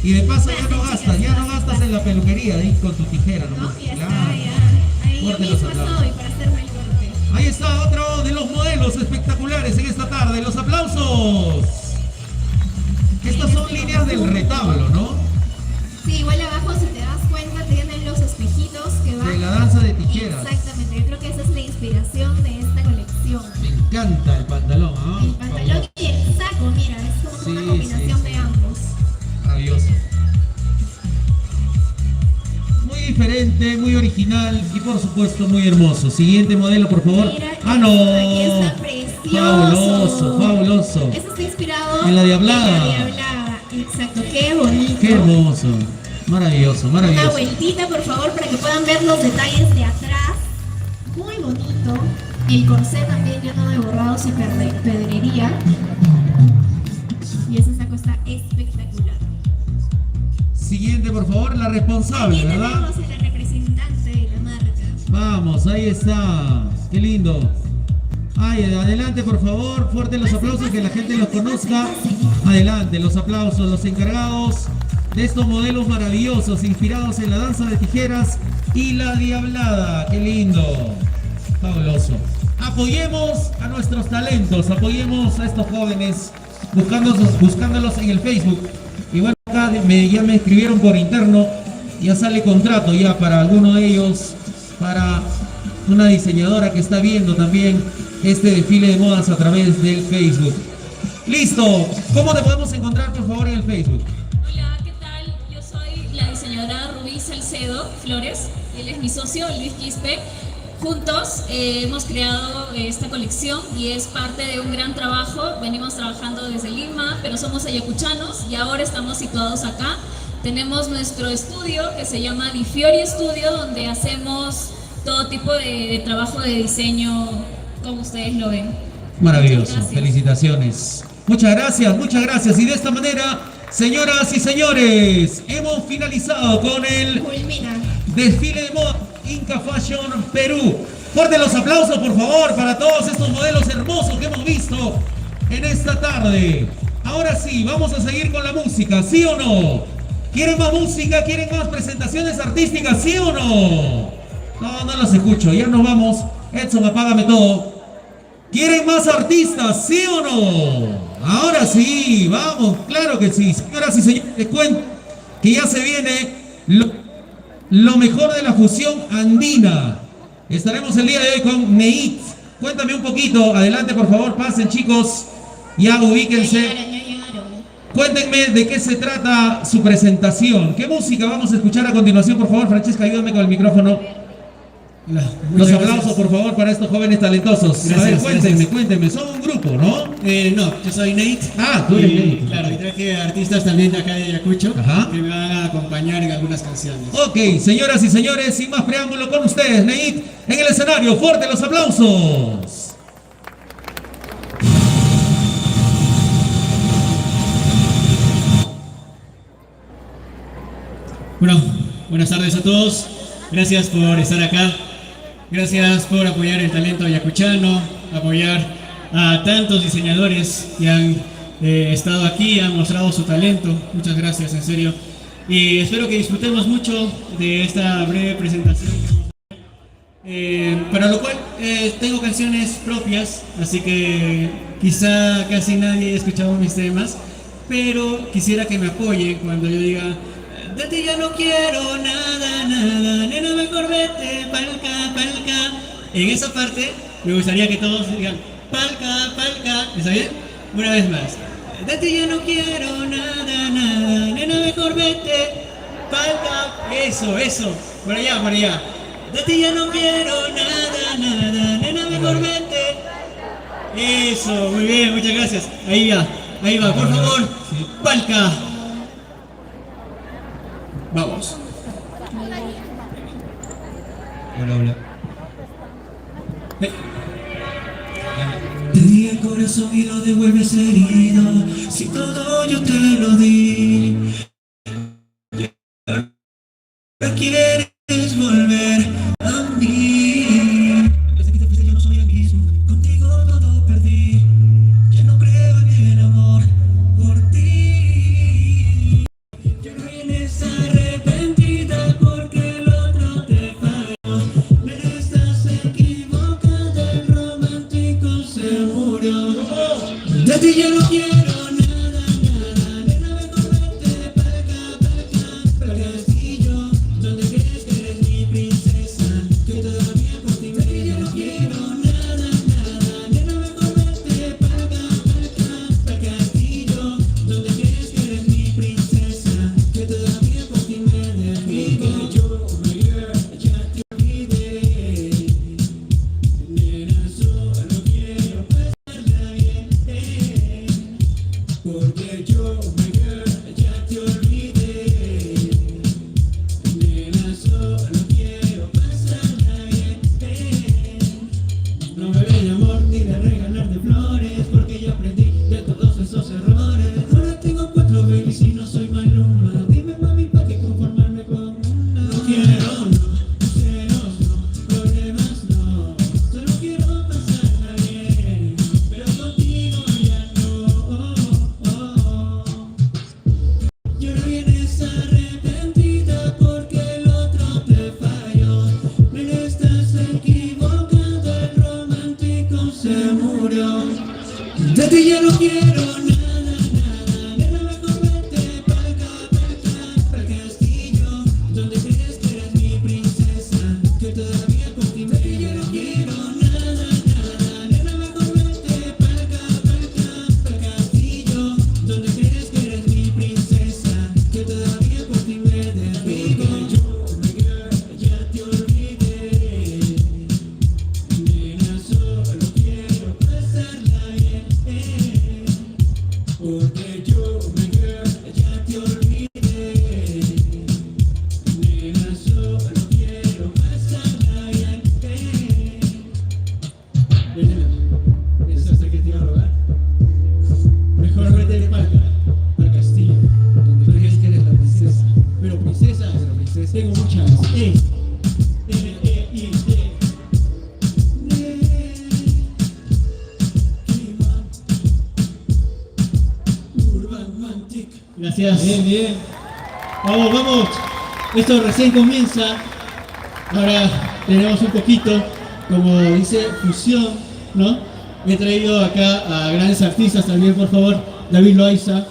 [SPEAKER 1] Y de paso ya no gastas en la peluquería ahí con tu tijera,
[SPEAKER 2] no,
[SPEAKER 1] nomás.
[SPEAKER 2] ya
[SPEAKER 1] Claro.
[SPEAKER 2] está, ya. Ahí yo
[SPEAKER 1] Fuerte los
[SPEAKER 2] misma
[SPEAKER 1] aplausos.
[SPEAKER 2] estoy para hacerme el corte.
[SPEAKER 1] Ahí está otro de los modelos espectaculares en esta tarde. Los aplausos. Estas son líneas del retablo, ¿no?
[SPEAKER 2] Sí, igual abajo, si te das cuenta, tienen los espejitos que van.
[SPEAKER 1] De la danza de tijeras.
[SPEAKER 2] Exactamente, yo creo que esa es la inspiración de esta colección.
[SPEAKER 1] Me encanta el pantalón, ¿ah?
[SPEAKER 2] El pantalón y el saco, mira, es como
[SPEAKER 1] Sí,
[SPEAKER 2] una combinación
[SPEAKER 1] sí,
[SPEAKER 2] de
[SPEAKER 1] sí.
[SPEAKER 2] ambos.
[SPEAKER 1] Maravilloso. Muy diferente, muy original y por supuesto muy hermoso. Siguiente modelo, por favor.
[SPEAKER 2] Mira,
[SPEAKER 1] ¡Ah, no!
[SPEAKER 2] aquí está precioso.
[SPEAKER 1] Fabuloso, fabuloso.
[SPEAKER 2] Este está inspirado
[SPEAKER 1] En la Diablada.
[SPEAKER 2] En la Diablada, exacto, qué bonito.
[SPEAKER 1] Qué hermoso. Maravilloso,
[SPEAKER 2] Una
[SPEAKER 1] maravilloso.
[SPEAKER 2] vueltita, por favor, para que puedan ver los detalles de atrás. Muy bonito. El corsé también lleno de bordados y pedrería. Y ese saco está espectacular.
[SPEAKER 1] Siguiente, por favor, la responsable,
[SPEAKER 2] Aquí
[SPEAKER 1] ¿verdad?
[SPEAKER 2] tenemos a la representante de la marca.
[SPEAKER 1] Vamos, ahí está. Qué lindo. Ay, adelante, por favor. Fuerte los aplausos, que la gente los conozca. Adelante, los aplausos, los encargados de estos modelos maravillosos, inspirados en la danza de tijeras y la Diablada. Qué lindo. Fabuloso. Apoyemos a nuestros talentos, apoyemos a estos jóvenes, buscándolos en el Facebook. Y bueno, acá ya me escribieron por interno, ya sale contrato ya para alguno de ellos, para una diseñadora que está viendo también este desfile de modas a través del Facebook. Listo, ¿cómo te podemos encontrar por favor en el Facebook?
[SPEAKER 7] Hola, ¿qué tal? Yo soy la diseñadora Rubí Salcedo Flores, él es mi socio, Luis Quispe. Juntos hemos creado esta colección y es parte de un gran trabajo. Venimos trabajando desde Lima, pero somos ayacuchanos y ahora estamos situados acá. Tenemos nuestro estudio que se llama Di Fiori Studio, donde hacemos todo tipo de trabajo de diseño, como ustedes lo ven.
[SPEAKER 1] Maravilloso,
[SPEAKER 7] Gracias.
[SPEAKER 1] felicitaciones. Muchas gracias. Y de esta manera, señoras y señores, hemos finalizado con el
[SPEAKER 2] Culmina.
[SPEAKER 1] desfile de moda Inca Fashion Perú. Fuerte los aplausos, por favor, para todos estos modelos hermosos que hemos visto en esta tarde. Ahora sí, vamos a seguir con la música, ¿sí o no? ¿Quieren más música? ¿Quieren más presentaciones artísticas? ¿Sí o no? No los escucho, ya nos vamos. Edson, apágame todo. ¿Quieren más artistas? ¿Sí o no? Ahora sí, vamos, claro que sí. Señoras y señores, les cuento que ya se viene lo mejor de la fusión andina. Estaremos el día de hoy con Neit. Cuéntame un poquito, adelante por favor, pasen chicos, ya ubíquense.
[SPEAKER 2] Ya llegaron.
[SPEAKER 1] Cuéntenme de qué se trata su presentación. ¿Qué música vamos a escuchar a continuación? Por favor, Francesca, ayúdame con el micrófono.
[SPEAKER 8] Hola,
[SPEAKER 1] Los
[SPEAKER 8] muchas
[SPEAKER 1] aplausos, por favor, para estos jóvenes talentosos. A ver,
[SPEAKER 8] Gracias,
[SPEAKER 1] cuéntenme, son un grupo, ¿no?
[SPEAKER 8] No, yo soy Nate.
[SPEAKER 1] Ah, tú eres Nate.
[SPEAKER 8] Claro, y traje artistas también de acá de Ayacucho
[SPEAKER 1] Ajá.
[SPEAKER 8] que me van a acompañar en algunas canciones.
[SPEAKER 1] Ok, señoras y señores, sin más preámbulo con ustedes, Nate, en el escenario, fuerte los aplausos.
[SPEAKER 8] Bueno, buenas tardes a todos. Gracias por estar acá. Gracias por apoyar el talento ayacuchano, apoyar a tantos diseñadores que han estado aquí, han mostrado su talento. Muchas gracias, en serio. Y espero que disfrutemos mucho de esta breve presentación. Para lo cual tengo canciones propias, así que quizá casi nadie ha escuchado mis temas, pero quisiera que me apoyen cuando yo diga: de ti ya no quiero nada, nena, mejor vete, palca. En esa parte me gustaría que todos digan palca. ¿Está bien? Una vez más. De ti ya no quiero nada, nada, nena, mejor vete palca. Eso, por allá. De ti ya no quiero nada, nada, nena, mejor vete. Eso, muy bien, muchas gracias. Ahí va, por favor, palca. Vamos.
[SPEAKER 9] Hola.
[SPEAKER 8] Te di el corazón y lo devuelves herido. Si todo yo te lo di, ya quieres volver a mí. Desde que te fuiste yo no soy el mismo. Contigo todo perdí. Ya no creo en el amor por ti. Ya no vienes arrepentida porque el otro te falló. Pero estás equivocada, el romántico se murió. De ti ya no quiero nada, nena, mejor vete para acá, para el castillo, donde crees que eres mi princesa, que todavía por ti me. De ti ya no quiero nada, nena, mejor vete para acá, para el castillo, donde crees que eres mi princesa, que todavía por ti me desvivo. Yo, my girl, ya te olvidé, nena, solo quiero pasarla bien. Porque yo, my girl, ya te olvidé. Nena, solo quiero pasarla bien. No me ven amor ni de regalarte flores, porque ya aprendí de todos esos errores. Ahora tengo 4 babies y no soy Maluma. Dime mami, ¿para qué conformarme con una? No quiero, no, celos no, problemas no. Solo quiero pasarla bien, pero contigo ya no. Y ahora vienes arrepentida porque el otro te falló. Pero estás equivocada, el romántico se murió. De ti ya no quiero nada, nena, mejor vete para acá, para el castillo, donde crees que eres mi princesa, que todavía por ti me. De ti ya no quiero nada, nena, mejor vete para acá, para el castillo, donde crees que eres mi princesa, que todavía por ti me desvivo. Yo, my girl, ya te olvidé, nena, solo quiero pasarla bien. Porque yo, my girl, ya te olvidé, nena, solo quiero pasarla bien. ¿Pensaste que te iba a robar? Mejor vete para acá, al castillo, donde crees que eres la princesa. Pero princesa, tengo muchas. Gracias. Bien. Vamos. Esto recién comienza. Ahora tenemos un poquito, como dice, fusión, ¿no? He traído acá a grandes artistas también, por favor. David Loaiza.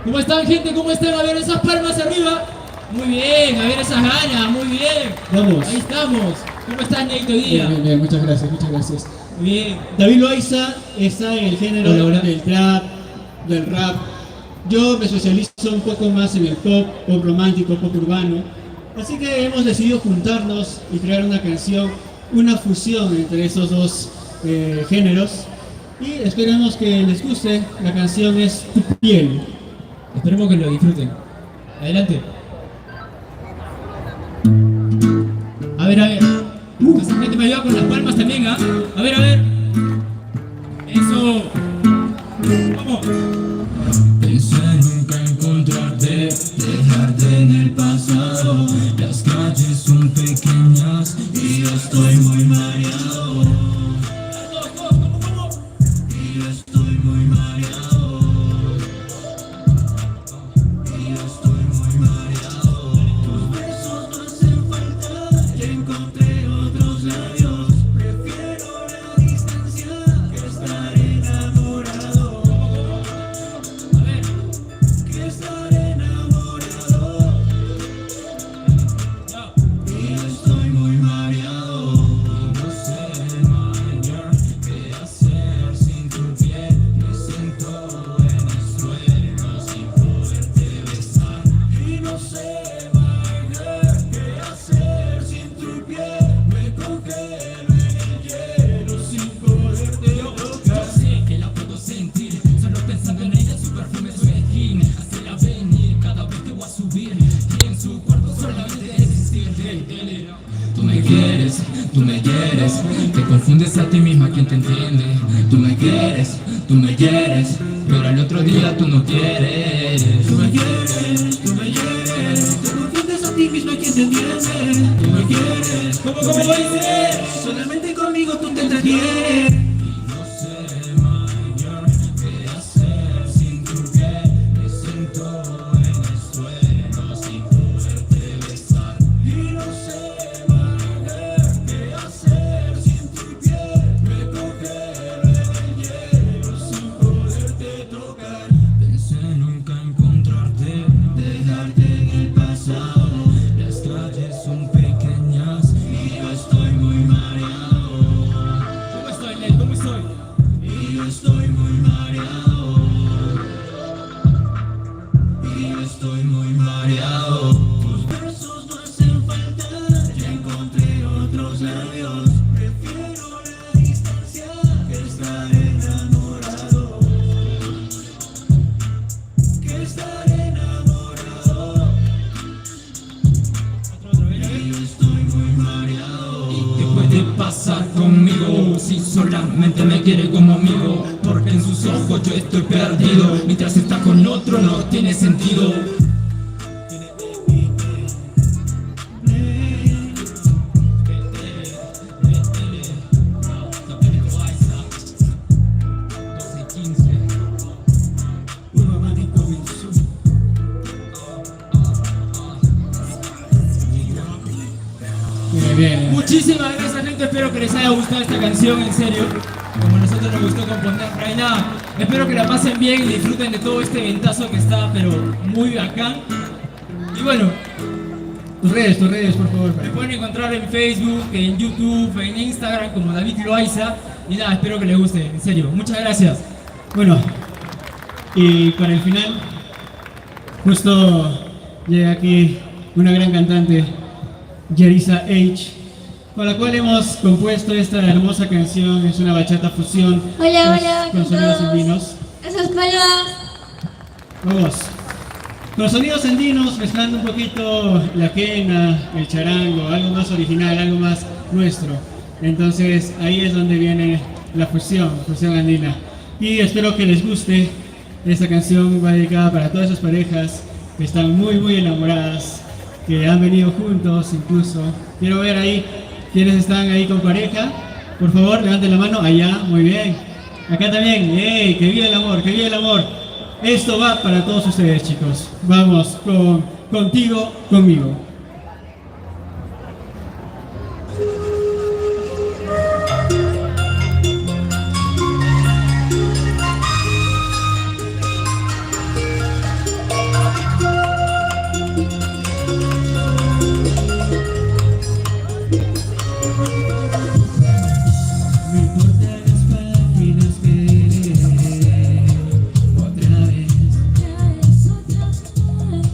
[SPEAKER 10] ¿Cómo están, gente? ¿Cómo están? A ver esas palmas arriba. Muy bien, a ver esas ganas, muy bien.
[SPEAKER 8] Vamos.
[SPEAKER 10] Ahí estamos. ¿Cómo estás, Neito Díaz?
[SPEAKER 8] Bien, muchas gracias.
[SPEAKER 10] Bien.
[SPEAKER 8] David Loaiza está en el género del trap, del rap. Yo me socializo un poco más en el pop romántico, pop urbano. Así que hemos decidido juntarnos y crear una canción, una fusión entre esos dos géneros. Y esperemos que les guste. La canción es Tu piel.
[SPEAKER 10] Esperemos que lo disfruten. Adelante. A ver. Esa gente me ayuda con las palmas también, ¿ah? A ver. Eso. Vamos.
[SPEAKER 9] Pensé nunca encontrarte, dejarte en el pasado. Las calles son pequeñas y yo estoy muy mareado. Y yo estoy muy mareado. Tus besos no hacen falta, ya encontré otros labios. Prefiero la distancia que estar enamorado. Que estar enamorado. Y yo estoy muy mareado. No sé sé, my girl, qué hacer sin tu piel. Me congelo en el hielo sin poderte tocar. Sé que la puedo sentir, solo pensando en ella, su perfume, su skin. Hacerla venir cada vez que voy a subir. Y en su cuerpo solamente existir. Tú me quieres, te confundes a ti misma, ¿quién te entiende? Tú me quieres, pero al otro día tú no quieres. Tú me quieres, te confundes a ti misma, ¿quién te entiende? Tú me quieres, ¿cómo va a ser? Solamente conmigo tú te entretienes. Y no sé, my girl, qué hacer sin tu piel. Me siento en el suelo sin poderte besar. Y no sé, my girl, qué hacer sin tu piel. Me congelo en el hielo sin poderte tocar. Pensé nunca encontrarte, dejarte en el pasado. Las calles son pequeñas y yo estoy muy mareado.
[SPEAKER 10] ¿Cómo estoy, Nel? ¿Cómo estoy?
[SPEAKER 9] Y yo estoy muy mareado. Y yo estoy muy mareado. Tus besos no hacen falta, ya encontré otros labios. Prefiero la distancia que estar enamorado. Que estar enamorado. Y yo estoy muy mareado. ¿Y qué puede pasar conmigo si solamente me quiere como amigo? Porque en sus ojos yo estoy perdido. Mientras está con otro no tiene sentido.
[SPEAKER 10] Muy bien. Muchísimas gracias, gente. Espero que les haya gustado esta canción, en serio. Como a nosotros nos gustó componer. Right now. Espero que la pasen bien y disfruten de todo este eventazo que está, pero muy bacán. Y bueno, tus redes, por favor. Me pueden encontrar en Facebook, en YouTube, en Instagram como David Loaiza. Y nada, espero que les guste, en serio. Muchas gracias. Bueno, y para el final, justo llega aquí una gran cantante, Yerisa H, con la cual hemos compuesto esta hermosa canción. Es una bachata fusión.
[SPEAKER 2] Hola,
[SPEAKER 10] con sonidos andinos.
[SPEAKER 2] Esas palabras.
[SPEAKER 10] Vamos. Con sonidos andinos, mezclando un poquito la quena, el charango, algo más original, algo más nuestro. Entonces ahí es donde viene la fusión andina. Y espero que les guste. Esta canción va dedicada para todas esas parejas que están muy enamoradas, que han venido juntos incluso. Quiero ver ahí quienes están ahí con pareja. Por favor, levanten la mano. Allá, muy bien. Acá también. ¡Ey! ¡Que viva el amor! ¡Que viva el amor! Esto va para todos ustedes, chicos. Vamos con Contigo, Conmigo.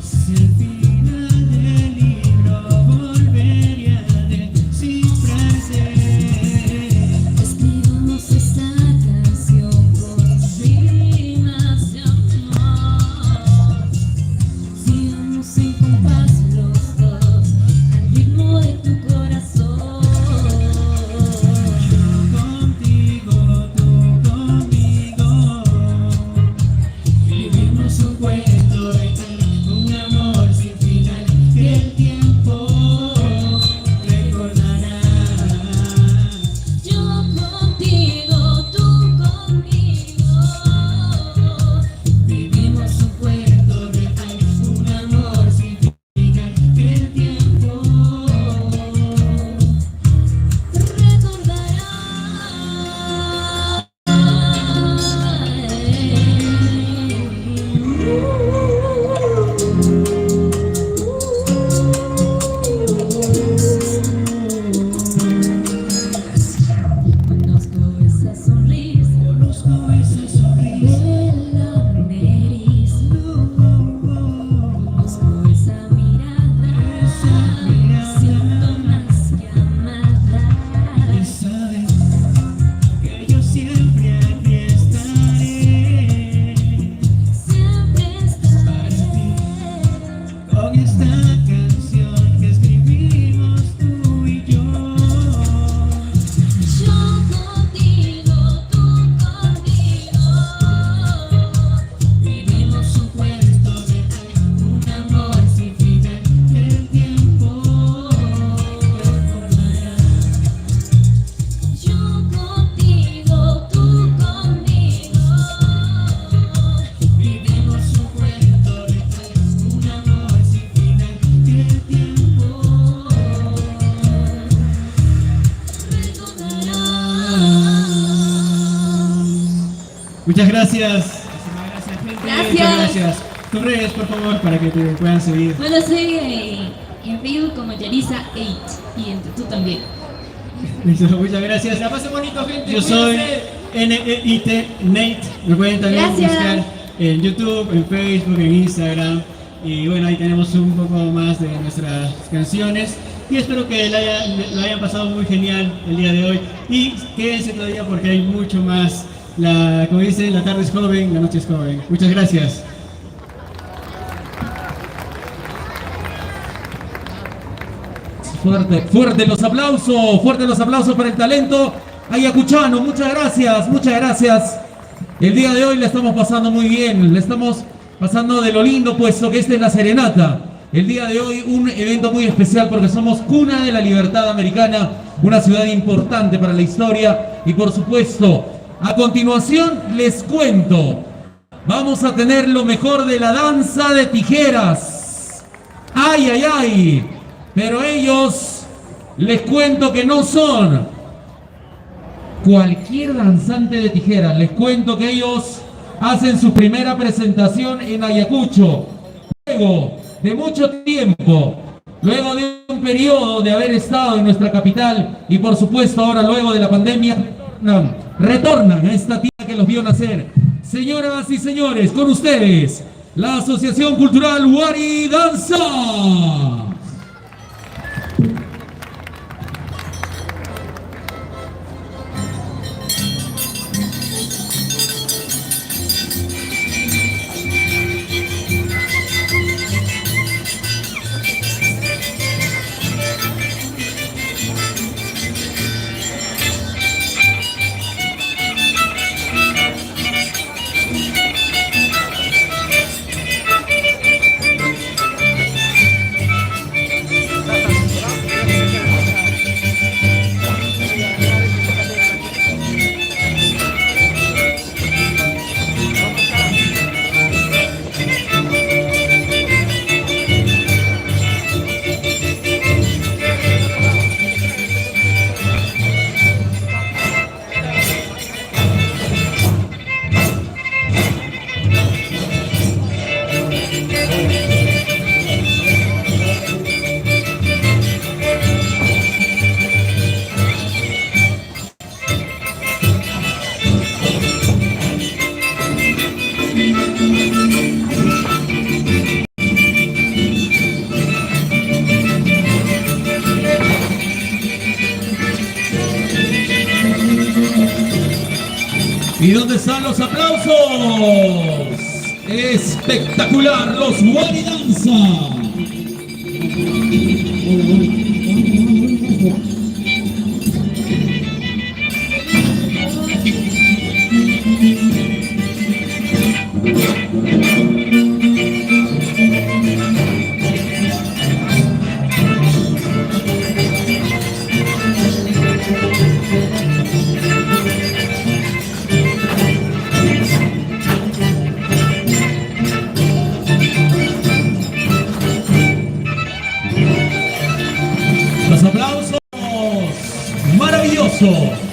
[SPEAKER 9] Si al final del
[SPEAKER 10] Muchas gracias. Gente.
[SPEAKER 4] Gracias.
[SPEAKER 10] Muchas gracias. Tus redes, por favor, para que te puedan seguir.
[SPEAKER 7] Bueno, soy en Facebook como Yarisa8 y en YouTube también.
[SPEAKER 10] Listo, muchas gracias.
[SPEAKER 9] La pasen bonito, gente.
[SPEAKER 10] Yo soy
[SPEAKER 9] Cuídense.
[SPEAKER 10] NEIT Nate. Me pueden también
[SPEAKER 2] Gracias.
[SPEAKER 10] buscar en YouTube, en Facebook, en Instagram. Y bueno, ahí tenemos un poco más de nuestras canciones. Y espero que lo hayan pasado muy genial el día de hoy. Y quédense todavía porque hay mucho más. Como dicen, la tarde es joven, la noche es joven. Muchas gracias.
[SPEAKER 1] Fuerte los aplausos para el talento ayacuchano. Muchas gracias, muchas gracias. El día de hoy le estamos pasando muy bien, le estamos pasando de lo lindo, puesto que esta es la serenata. El día de hoy un evento muy especial porque somos cuna de la libertad americana, una ciudad importante para la historia y por supuesto, a continuación les cuento, vamos a tener lo mejor de la danza de tijeras. ¡Ay, ay, ay! Pero ellos, les cuento que no son cualquier danzante de tijeras. Les cuento que ellos hacen su primera presentación en Ayacucho. Luego de mucho tiempo, luego de un periodo de haber estado en nuestra capital y por supuesto ahora luego de la pandemia, retornan a esta tierra que los vio nacer. Señoras y señores, con ustedes, la Asociación Cultural Huari Danza. ¿Y dónde están los aplausos? Espectacular, los Huari Danza. Los aplausos. Maravilloso.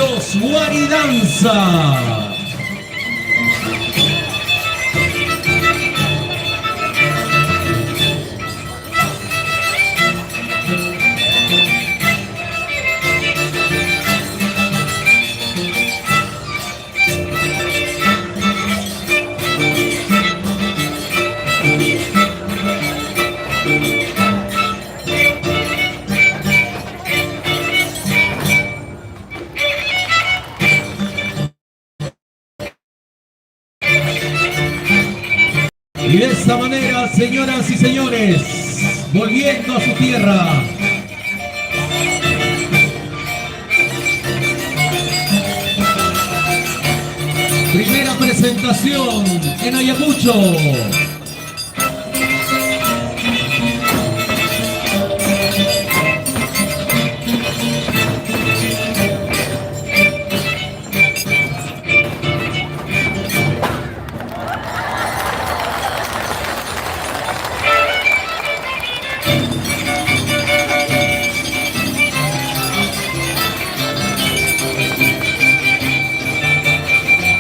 [SPEAKER 1] los Guaridanza. Y de esta manera, señoras y señores, volviendo a su tierra. Primera presentación en Ayacucho.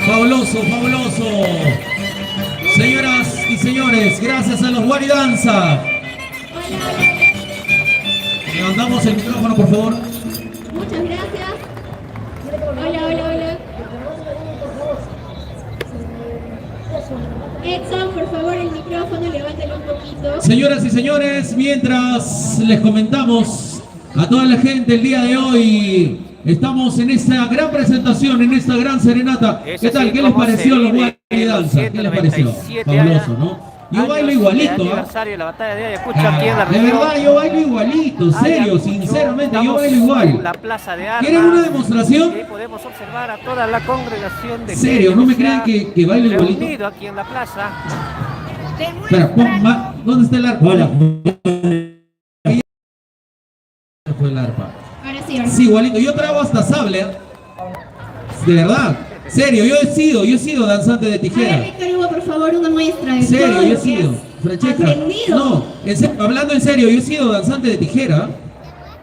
[SPEAKER 1] Fabuloso, fabuloso. Señoras y señores, gracias a los Guaridanza. Levantamos el micrófono, por favor.
[SPEAKER 2] Muchas gracias. Hola, hola, hola. Edson, por favor, el micrófono, levántalo un poquito.
[SPEAKER 1] Señoras y señores, mientras les comentamos a toda la gente el día de hoy, estamos en esta gran presentación, en esta gran serenata. ¿Qué tal? ¿Qué les pareció los Guaridanza? ¿Qué les pareció? Fabuloso, ¿no? Yo bailo igualito, ¿ah?
[SPEAKER 11] De
[SPEAKER 1] verdad, yo bailo igualito, serio, sinceramente, yo bailo igual.
[SPEAKER 11] La plaza de Armas.
[SPEAKER 1] ¿Quieren una demostración?
[SPEAKER 11] Y podemos observar a toda la congregación de
[SPEAKER 1] serio, ¿no me creen que bailo igualito?
[SPEAKER 11] Reunido aquí en la plaza.
[SPEAKER 1] Espera, ¿dónde está el arpa? Hola. Fue el arpa.
[SPEAKER 2] Ahora sí, ahora sí.
[SPEAKER 1] Sí, igualito. Yo trago hasta sable. De verdad. Serio, yo he sido danzante de
[SPEAKER 2] A
[SPEAKER 1] tijera.
[SPEAKER 2] ver, Víctor Hugo, por favor, una muestra de
[SPEAKER 1] Serio,
[SPEAKER 2] todo
[SPEAKER 1] yo he
[SPEAKER 2] lo que
[SPEAKER 1] sido.
[SPEAKER 2] has
[SPEAKER 1] Francesca.
[SPEAKER 2] aprendido.
[SPEAKER 1] No, hablando en serio, yo he sido danzante de tijera.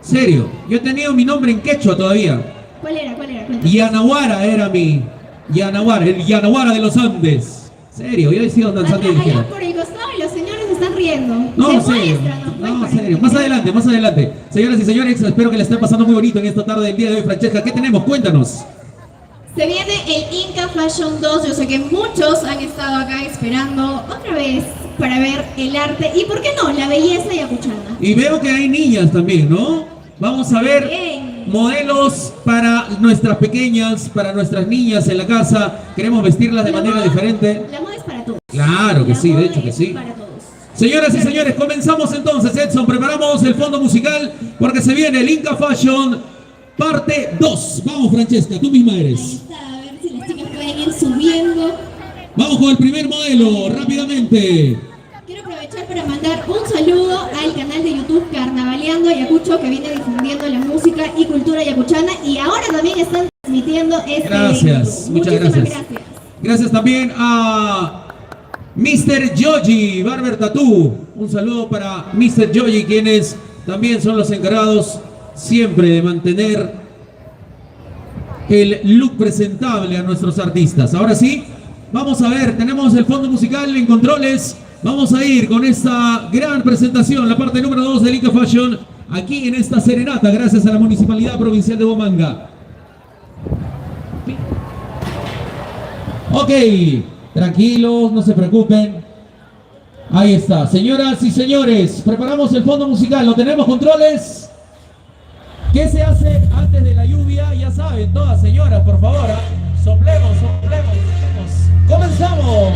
[SPEAKER 1] Serio. Yo he tenido mi nombre en quechua todavía.
[SPEAKER 2] ¿Cuál era? ¿Cuál era? Cuéntame.
[SPEAKER 1] Yanaguara era mi. Yanaguara, el Yanaguara de los Andes. Serio, yo he sido danzante de tijera.
[SPEAKER 2] Allá por el costado y los señores están riendo.
[SPEAKER 1] No, serio. No, serio. Más adelante, más adelante. Señoras y señores, espero que la estén pasando muy bonito en esta tarde del día de hoy. Francesca, ¿qué tenemos? Cuéntanos.
[SPEAKER 2] Se viene el Inca Fashion 2. Yo sé que muchos han estado acá esperando otra vez para ver el arte y, ¿por qué no?, la belleza ayacuchana.
[SPEAKER 1] Y veo que hay niñas también, ¿no? Vamos a ver modelos para nuestras pequeñas, para nuestras niñas en la casa. Queremos vestirlas de manera diferente.
[SPEAKER 2] La moda es para todos.
[SPEAKER 1] Claro que sí, de hecho que sí.
[SPEAKER 2] Para todos.
[SPEAKER 1] Señoras y señores, comenzamos entonces, Edson. Preparamos el fondo musical porque se viene el Inca Fashion parte 2. Vamos, Francesca, tú misma eres.
[SPEAKER 2] Ahí está, a ver si las chicas pueden ir subiendo.
[SPEAKER 1] Vamos con el primer modelo, rápidamente.
[SPEAKER 2] Quiero aprovechar para mandar un saludo al canal de YouTube Carnavaleando Ayacucho, que viene difundiendo la música y cultura ayacuchana, y ahora también están transmitiendo este
[SPEAKER 1] Gracias,
[SPEAKER 2] evento.
[SPEAKER 1] muchas
[SPEAKER 2] Muchísimas
[SPEAKER 1] gracias. Gracias también a Mr. Yogi Barber Tattoo. Un saludo para Mr. Yogi, quienes también son los encargados siempre de mantener el look presentable a nuestros artistas. Ahora sí, vamos a ver, tenemos el fondo musical en controles. Vamos a ir con esta gran presentación, la parte número 2 del Inca Fashion, aquí en esta serenata, gracias a la Municipalidad Provincial de Huamanga. Ok, tranquilos, no se preocupen. Ahí está, señoras y señores, preparamos el fondo musical, ¿lo tenemos, controles? ¿Qué se hace antes de la lluvia? Ya saben, todas señoras, por favor, soplemos, soplemos, soplemos. ¡Comenzamos!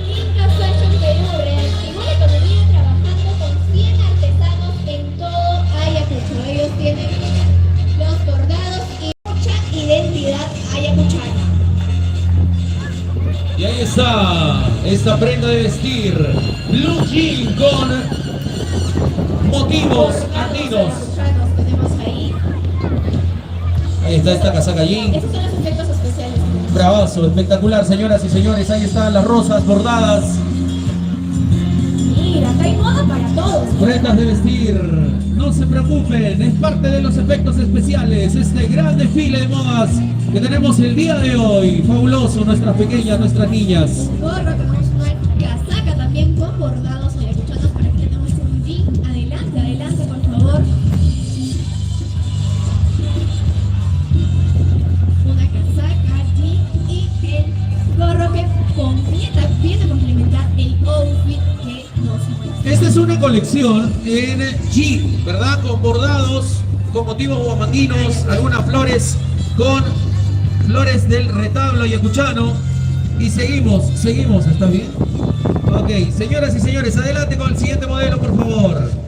[SPEAKER 2] Inca Fashion Perú reactivó la economía trabajando con 100 artesanos en todo Ayacucho. Ellos tienen los bordados y mucha identidad ayacuchana.
[SPEAKER 1] Y ahí está, esta prenda de vestir, blue jean con motivos andinos.
[SPEAKER 2] Tenemos ahí.
[SPEAKER 1] Ahí está esta casaca jean.
[SPEAKER 2] Esos son los efectos especiales.
[SPEAKER 1] Bravazo, espectacular, señoras y señores. Ahí están las rosas bordadas.
[SPEAKER 2] Mira, acá hay moda para todos.
[SPEAKER 1] Prendas de vestir, no se preocupen, es parte de los efectos especiales, este gran desfile de modas que tenemos el día de hoy. Fabuloso, nuestras pequeñas, nuestras niñas.
[SPEAKER 2] Un gorro, tenemos una casaca también con bordados ayacuchanos. Por aquí tenemos un jean. Adelante, adelante, por favor. Una casaca, jean y el gorro que viene a complementar el outfit que nos muestra.
[SPEAKER 1] Esta es una colección en jean, ¿verdad? Con bordados, con motivos guamanguinos, algunas flores con flores del retablo ayacuchano. Y seguimos, ¿está bien? Ok, señoras y señores, adelante con el siguiente modelo, por favor.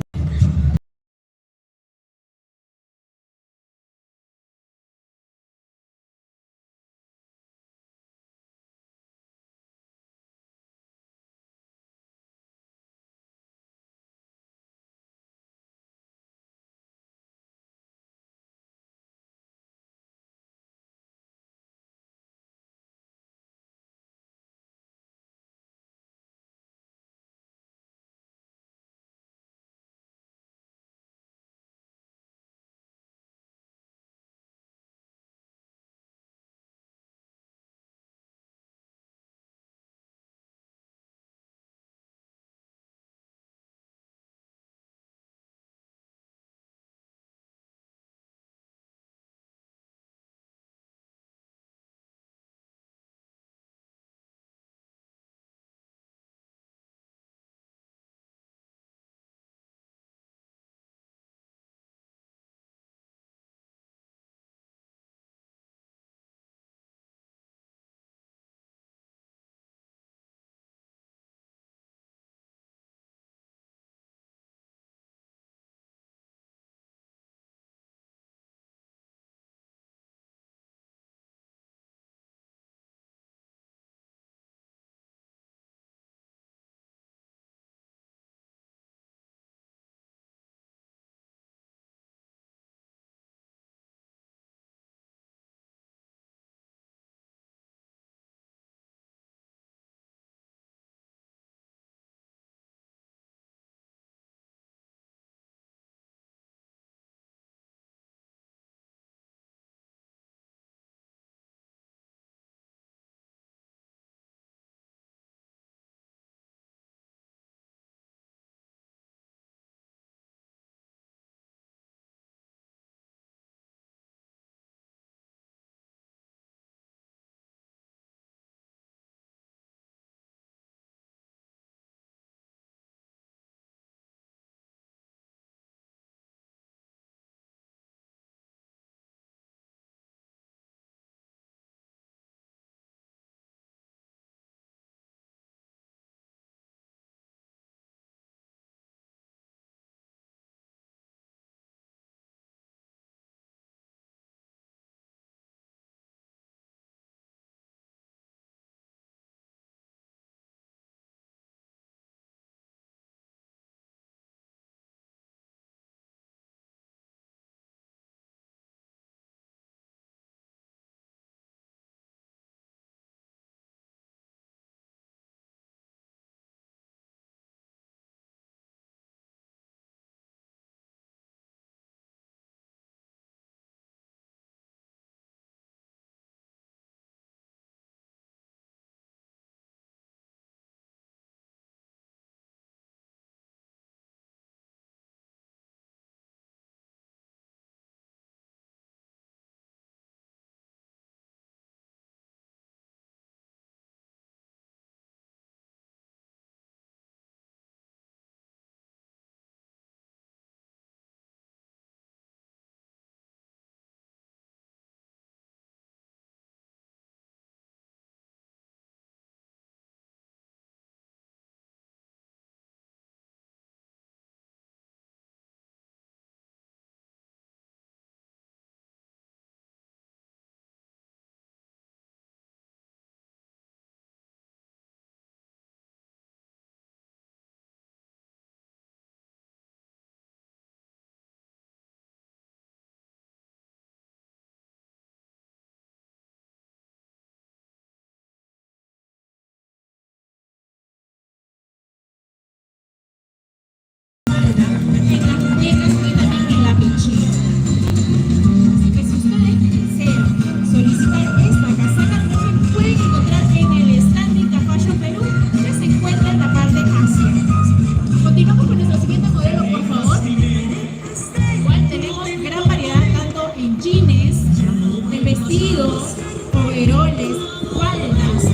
[SPEAKER 12] vestidos, overoles, faldas,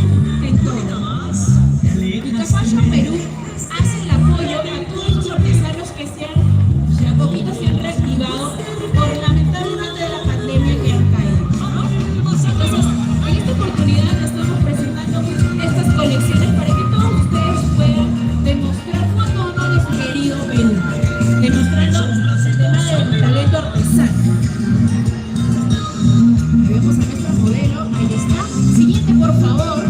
[SPEAKER 12] de todo. Vika Fashion Perú hace el apoyo a todos los artesanos que de a poquito se han reactivado por lamentablemente de la pandemia que han caído, ¿no? Entonces, en esta oportunidad estamos presentando estas colecciones para que todos ustedes puedan demostrar un tono de su querido Perú, demostrando el tema del talento artesano. Vemos a nuestro modelo, ahí está. Siguiente, por favor.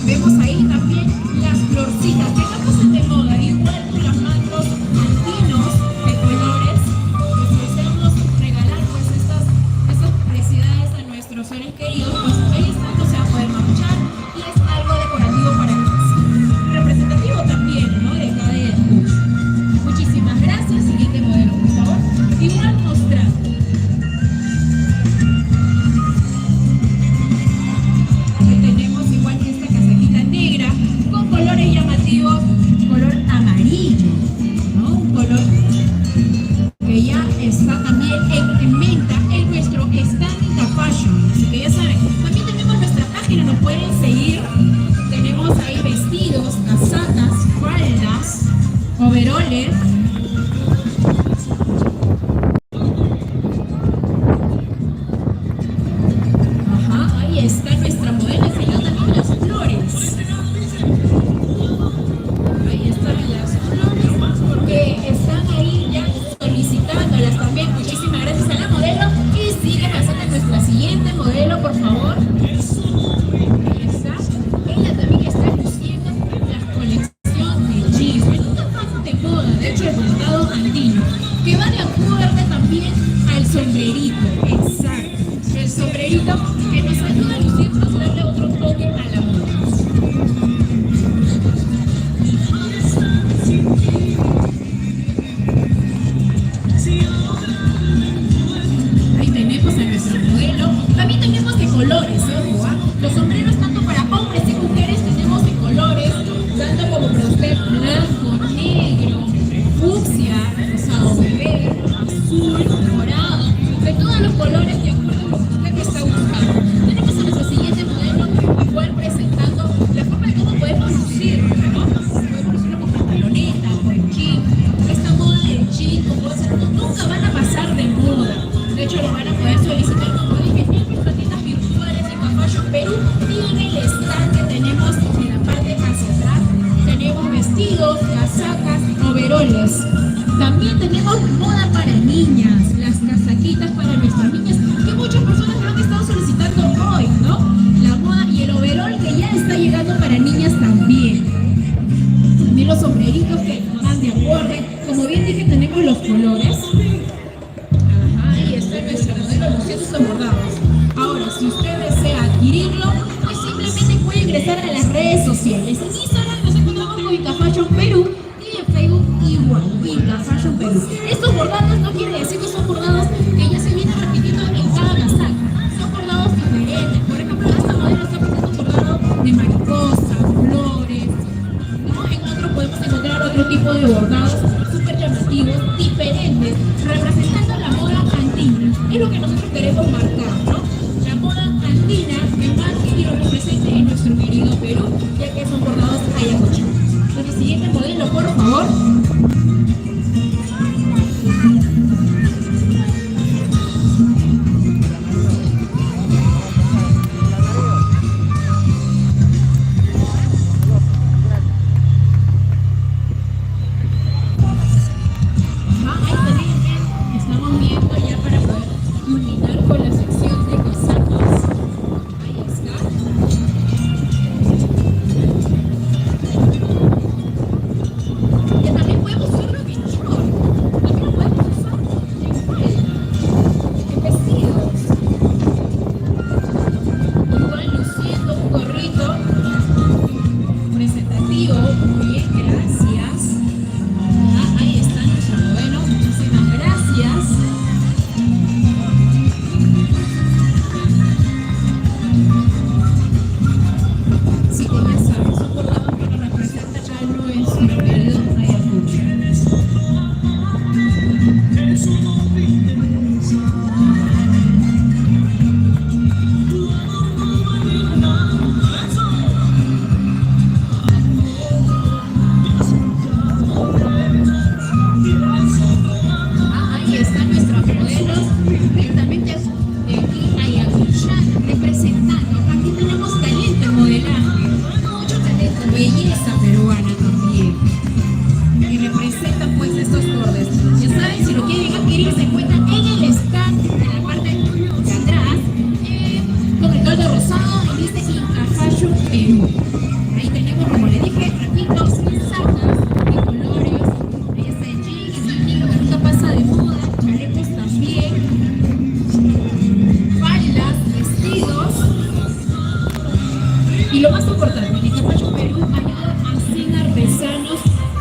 [SPEAKER 12] Vemos ahí también las florcitas, que no pasan de moda, igual con los mangos andinos de colores, pues deseamos regalar pues estas preciosidades a nuestros seres queridos, pues ahí está, no se va a poder manchar y es algo decorativo para casa. Representativo también, ¿no? De acá de Ayacucho. Muchísimas gracias. Siguiente modelo, por favor. Igual mostrando. Aquí tenemos igual que esta casaquita negra con colores llamativos, color amarillo, ¿no? Un color que ya está también en venta en nuestro stand Vika Fashion. Así que ya saben, también tenemos nuestra página, nos pueden seguir. Tenemos ahí vestidos, casacas, faldas, overoles. Ajá, ahí está nuestra modelo enseñando también las flores. Ahí están las flores que están ahí ya solicitándolas también. Muchísimas gracias a la modelo y sigue pasando a nuestra siguiente modelo, por favor. Ahí está. Ella también está luciendo la colección de jeans, que nunca pasan de moda, de hecho el bordado andino, que va de acuerdo también al sombrerito, exacto, el sombrerito que nos ayuda a lucirnos, darle otro toque a la moda. Ahí tenemos a nuestro modelo. También tenemos de colores, ojo, ¿ah? Los sombreros tanto para hombres y mujeres tenemos de colores, tanto como para usted blanco, negro, fucsia, rosado bebé, azul, morado, de todos los colores de acuerdo a lo que usted está buscando. Tenemos a nuestro siguiente modelo igual presentando la forma de cómo podemos lucirlo, ¿no? Podemos lucirlo con pantaloneta, con jean. Esta moda de jean, con cosas, nunca van a pasar de moda. De hecho, lo van a poder solicitar, como dije, en nuestras tiendas virtuales de Vika Fashion Perú y en el stand que tenemos en la parte hacia atrás. Tenemos vestidos, casacas, overoles. También tenemos moda para niñas, las casaquitas para nuestras niñas, que muchas personas lo han estado solicitando hoy, ¿no? La moda y el overol que ya está llegando para niñas también. También los sombreritos que van de acuerdo. Como bien dije, tenemos los colores. Ahí está nuestro modelo, los cientos bordados. Ahora, si usted desea adquirirlo, pues simplemente puede ingresar a las redes sociales. En Instagram nos encontramos con Vika Fashion Perú y en Facebook igual, Vika Fashion Perú. Estos bordados no quiere decir que son bordados que ya se vienen repitiendo en cada casaca. Son bordados diferentes. Por ejemplo, esta modelo está presentando un bordado de mariposa, flores, ¿no? En otro podemos encontrar otro tipo de bordados súper llamativos, diferentes, representando la moda andina. Es lo que nosotros queremos marcar, ¿no? La moda andina que marque y lo represente en nuestro querido Perú, ya que son bordados ayacucho. Entonces, siguiente modelo, por favor. Ahí también estamos viendo ya para poder culminar con la sección de casacas. Ahí está. Que también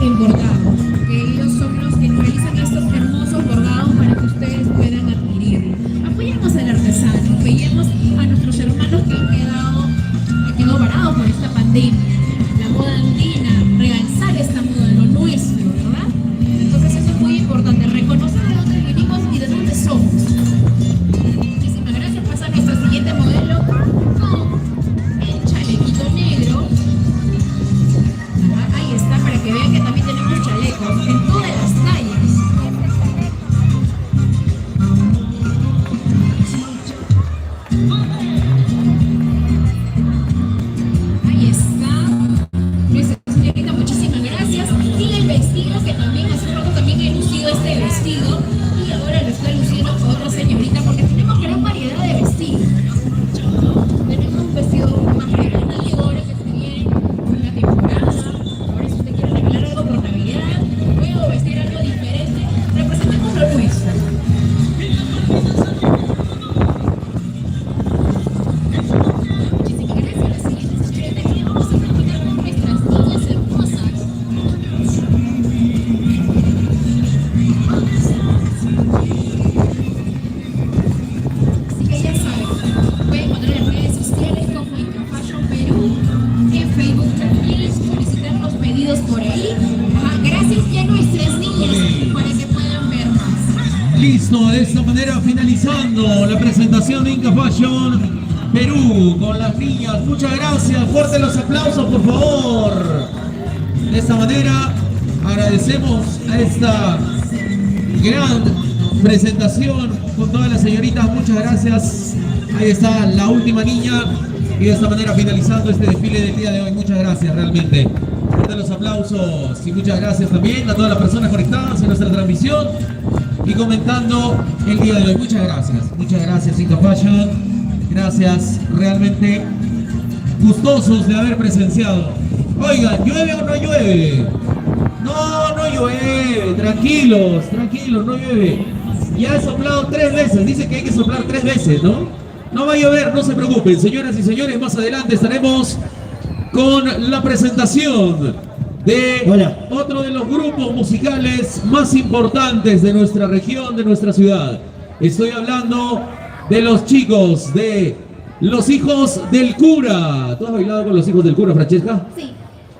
[SPEAKER 12] en bordado, que ellos son los que realizan estos hermosos bordados para que ustedes puedan adquirirlo. Apoyemos al artesano, apoyemos a nuestros hermanos que han quedado varados por esta pandemia. La moda andina, realzar esta moda, lo nuestro, ¿verdad? Entonces eso es muy importante, reconocer de dónde venimos y de dónde somos. Muchísimas gracias. Pasa a nuestro siguiente modelo con el chalequito negro. Ajá, ahí está, para que vean que también tenemos chalecos en todas las tallas. Ahí está. Nuestra señorita, muchísimas gracias. Y el vestido, que también hace rato también he lucido este vestido. Y ahora lo está luciendo otra señorita, porque tenemos gran variedad de vestidos. Tenemos un vestido más regalado ahora que se viene una temporada. Ahora si usted quiere regalar algo por Navidad, puedo vestir algo diferente. Representemos lo nuestro. Muchísimas gracias. La siguiente señorita que vamos a presentar con nuestras niñas hermosas. Así que ya saben, pueden encontrar en redes sociales como Inca Fashion Perú, en Facebook también, solicitar los pedidos por ahí. Ajá, gracias ya a nuestras niñas para que puedan ver más.
[SPEAKER 1] Listo, de esta manera finalizando la presentación de Inca Fashion Perú con las niñas. Muchas gracias, fuertes los aplausos por favor. De esta manera agradecemos a esta gran presentación con todas las señoritas. Muchas gracias. Ahí está la última niña y de esta manera finalizando este desfile del día de hoy. Muchas gracias realmente. Fuertes los aplausos y muchas gracias también a todas las personas conectadas en nuestra transmisión y comentando el día de hoy. Muchas gracias Inca Fashion. Gracias, realmente gustosos de haber presenciado. Oigan, ¿llueve o no llueve? No llueve, tranquilos, no llueve. Ya he soplado 3 veces, dice que hay que soplar 3 veces, ¿no? No va a llover, no se preocupen, señoras y señores, más adelante estaremos con la presentación de otro de los grupos musicales más importantes de nuestra región, de nuestra ciudad. Estoy hablando de los chicos de Los Hijos del Cura. ¿Tú has bailado con Los Hijos del Cura, Francesca?
[SPEAKER 2] Sí.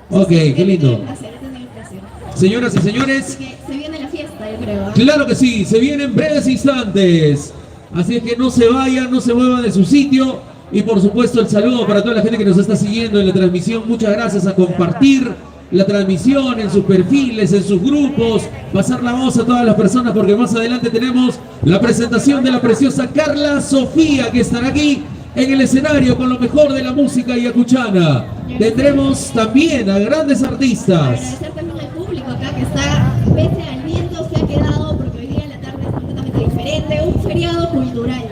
[SPEAKER 1] Ok, qué lindo.
[SPEAKER 2] Un placer, un placer.
[SPEAKER 1] Señoras y señores,
[SPEAKER 2] Así que se viene la fiesta, yo creo.
[SPEAKER 1] claro que sí, se vienen breves instantes. Así es que no se vayan, no se muevan de su sitio. Y por supuesto el saludo para toda la gente que nos está siguiendo en la transmisión. Muchas gracias a compartir la transmisión en sus perfiles, en sus grupos, pasar la voz a todas las personas porque más adelante tenemos la presentación de la preciosa Carla Sofía que estará aquí en el escenario con lo mejor de la música yacuchana. Tendremos también a grandes artistas.
[SPEAKER 2] Agradecer también al público acá que está, pese al viento, se ha quedado porque hoy día la tarde es completamente diferente, un feriado cultural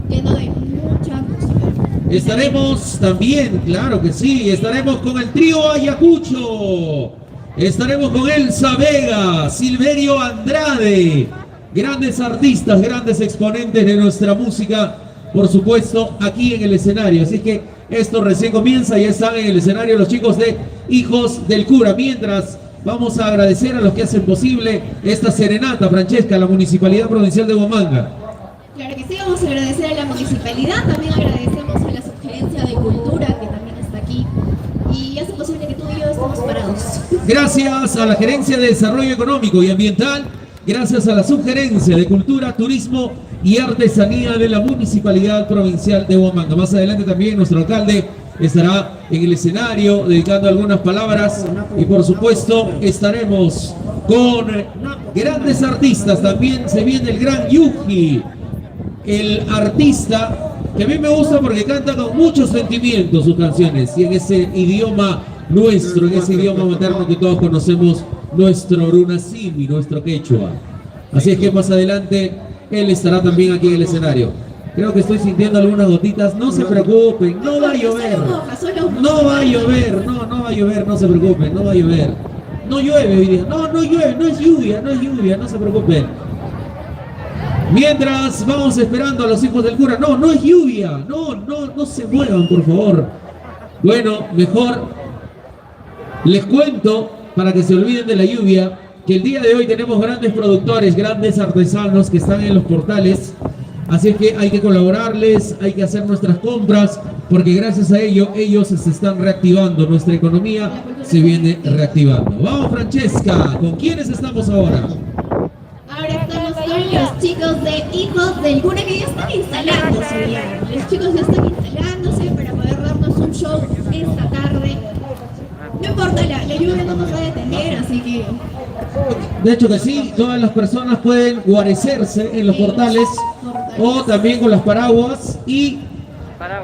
[SPEAKER 2] lleno de mucha música.
[SPEAKER 1] Estaremos también, claro que sí, estaremos con el trío Ayacucho, estaremos con Elsa Vega, Silverio Andrade, grandes artistas, grandes exponentes de nuestra música, por supuesto, aquí en el escenario. Así que esto recién comienza, ya están en el escenario los chicos de Hijos del Cura. Mientras, vamos a agradecer a los que hacen posible esta serenata, Francesca, la Municipalidad Provincial de Huamanga.
[SPEAKER 2] Claro que sí, vamos a agradecer a la municipalidad, también agradecemos a la Subgerencia de Cultura que también está aquí y hace posible que tú y yo estemos parados.
[SPEAKER 1] Gracias a la Gerencia de Desarrollo Económico y Ambiental, gracias a la Subgerencia de Cultura, Turismo y Artesanía de la Municipalidad Provincial de Huamanga. Más adelante también nuestro alcalde estará en el escenario dedicando algunas palabras y por supuesto estaremos con grandes artistas. También se viene el gran Yuji, el artista que a mí me gusta porque canta con muchos sentimientos sus canciones y en ese idioma nuestro, en ese idioma materno que todos conocemos, nuestro runasimi, nuestro quechua. Así es que más adelante él estará también aquí en el escenario. Creo que estoy sintiendo algunas gotitas, no se preocupen, no va a llover. No va a llover, no va a llover, no se preocupen, no va a llover. No llueve hoy día, no llueve, no es lluvia, no se preocupen. Mientras vamos esperando a los Hijos del Cura, no es lluvia, no se muevan por favor. Bueno, mejor les cuento para que se olviden de la lluvia, que el día de hoy tenemos grandes productores, grandes artesanos que están en los portales. Así es que hay que colaborarles, hay que hacer nuestras compras, porque gracias a ello, ellos se están reactivando, nuestra economía se viene reactivando. Vamos, Francesca, ¿con quiénes estamos ahora?
[SPEAKER 2] Ahora estamos con los chicos de Hijos del Cura que ya están instalándose ya. Los chicos ya están instalándose para poder darnos un show esta tarde. No importa, la lluvia no nos va a detener, así que...
[SPEAKER 1] De hecho que sí, todas las personas pueden guarecerse en los portales o también con las paraguas y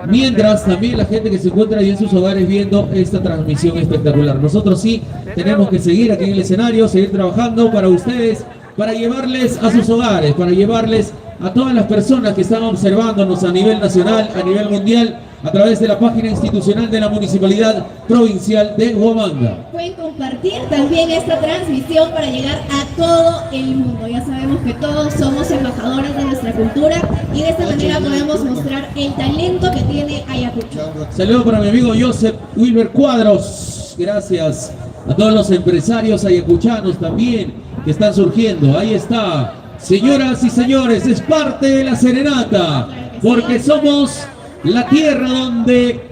[SPEAKER 1] mientras también la gente que se encuentra ahí en sus hogares viendo esta transmisión espectacular. Nosotros sí tenemos que seguir aquí en el escenario, seguir trabajando para ustedes, para llevarles a sus hogares, para llevarles a todas las personas que están observándonos a nivel nacional, a nivel mundial, a través de la página institucional de la Municipalidad Provincial de Huamanga.
[SPEAKER 2] Pueden compartir también esta transmisión para llegar a todo el mundo. Ya sabemos que todos somos embajadores de nuestra cultura y de esta manera podemos mostrar el talento que tiene Ayacucho.
[SPEAKER 1] Saludos para mi amigo Joseph Wilber Cuadros. Gracias a todos los empresarios ayacuchanos también que están surgiendo. Ahí está. Señoras y señores, es parte de la serenata, porque somos la tierra donde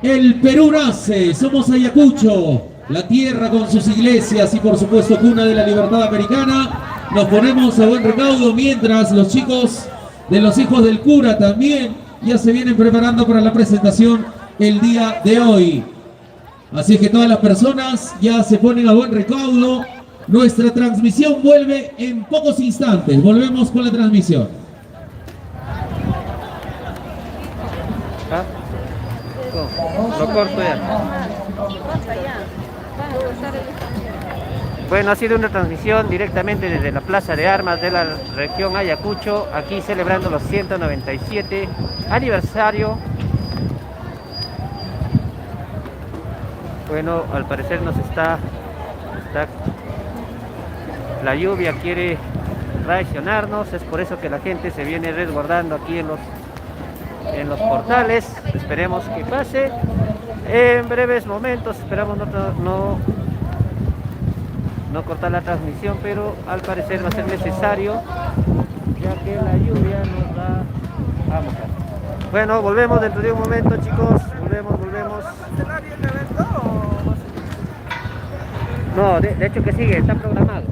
[SPEAKER 1] el Perú nace. Somos Ayacucho, la tierra con sus iglesias y por supuesto cuna de la libertad americana. Nos ponemos a buen recaudo mientras los chicos de los Hijos del Cura también ya se vienen preparando para la presentación el día de hoy. Así que todas las personas ya se ponen a buen recaudo. Nuestra transmisión vuelve en pocos instantes. Volvemos con la transmisión.
[SPEAKER 11] Lo corto ya. Bueno, ha sido una transmisión directamente desde la Plaza de Armas de la región Ayacucho, aquí celebrando los 197 aniversario. Bueno, al parecer la lluvia quiere traicionarnos, es por eso que la gente se viene resguardando aquí en los portales. Esperemos que pase en breves momentos. Esperamos no cortar la transmisión, pero al parecer va a ser necesario, ya que la lluvia nos va a mojar. Bueno, volvemos dentro de un momento, chicos. Volvemos. No, de hecho que sigue, está programado.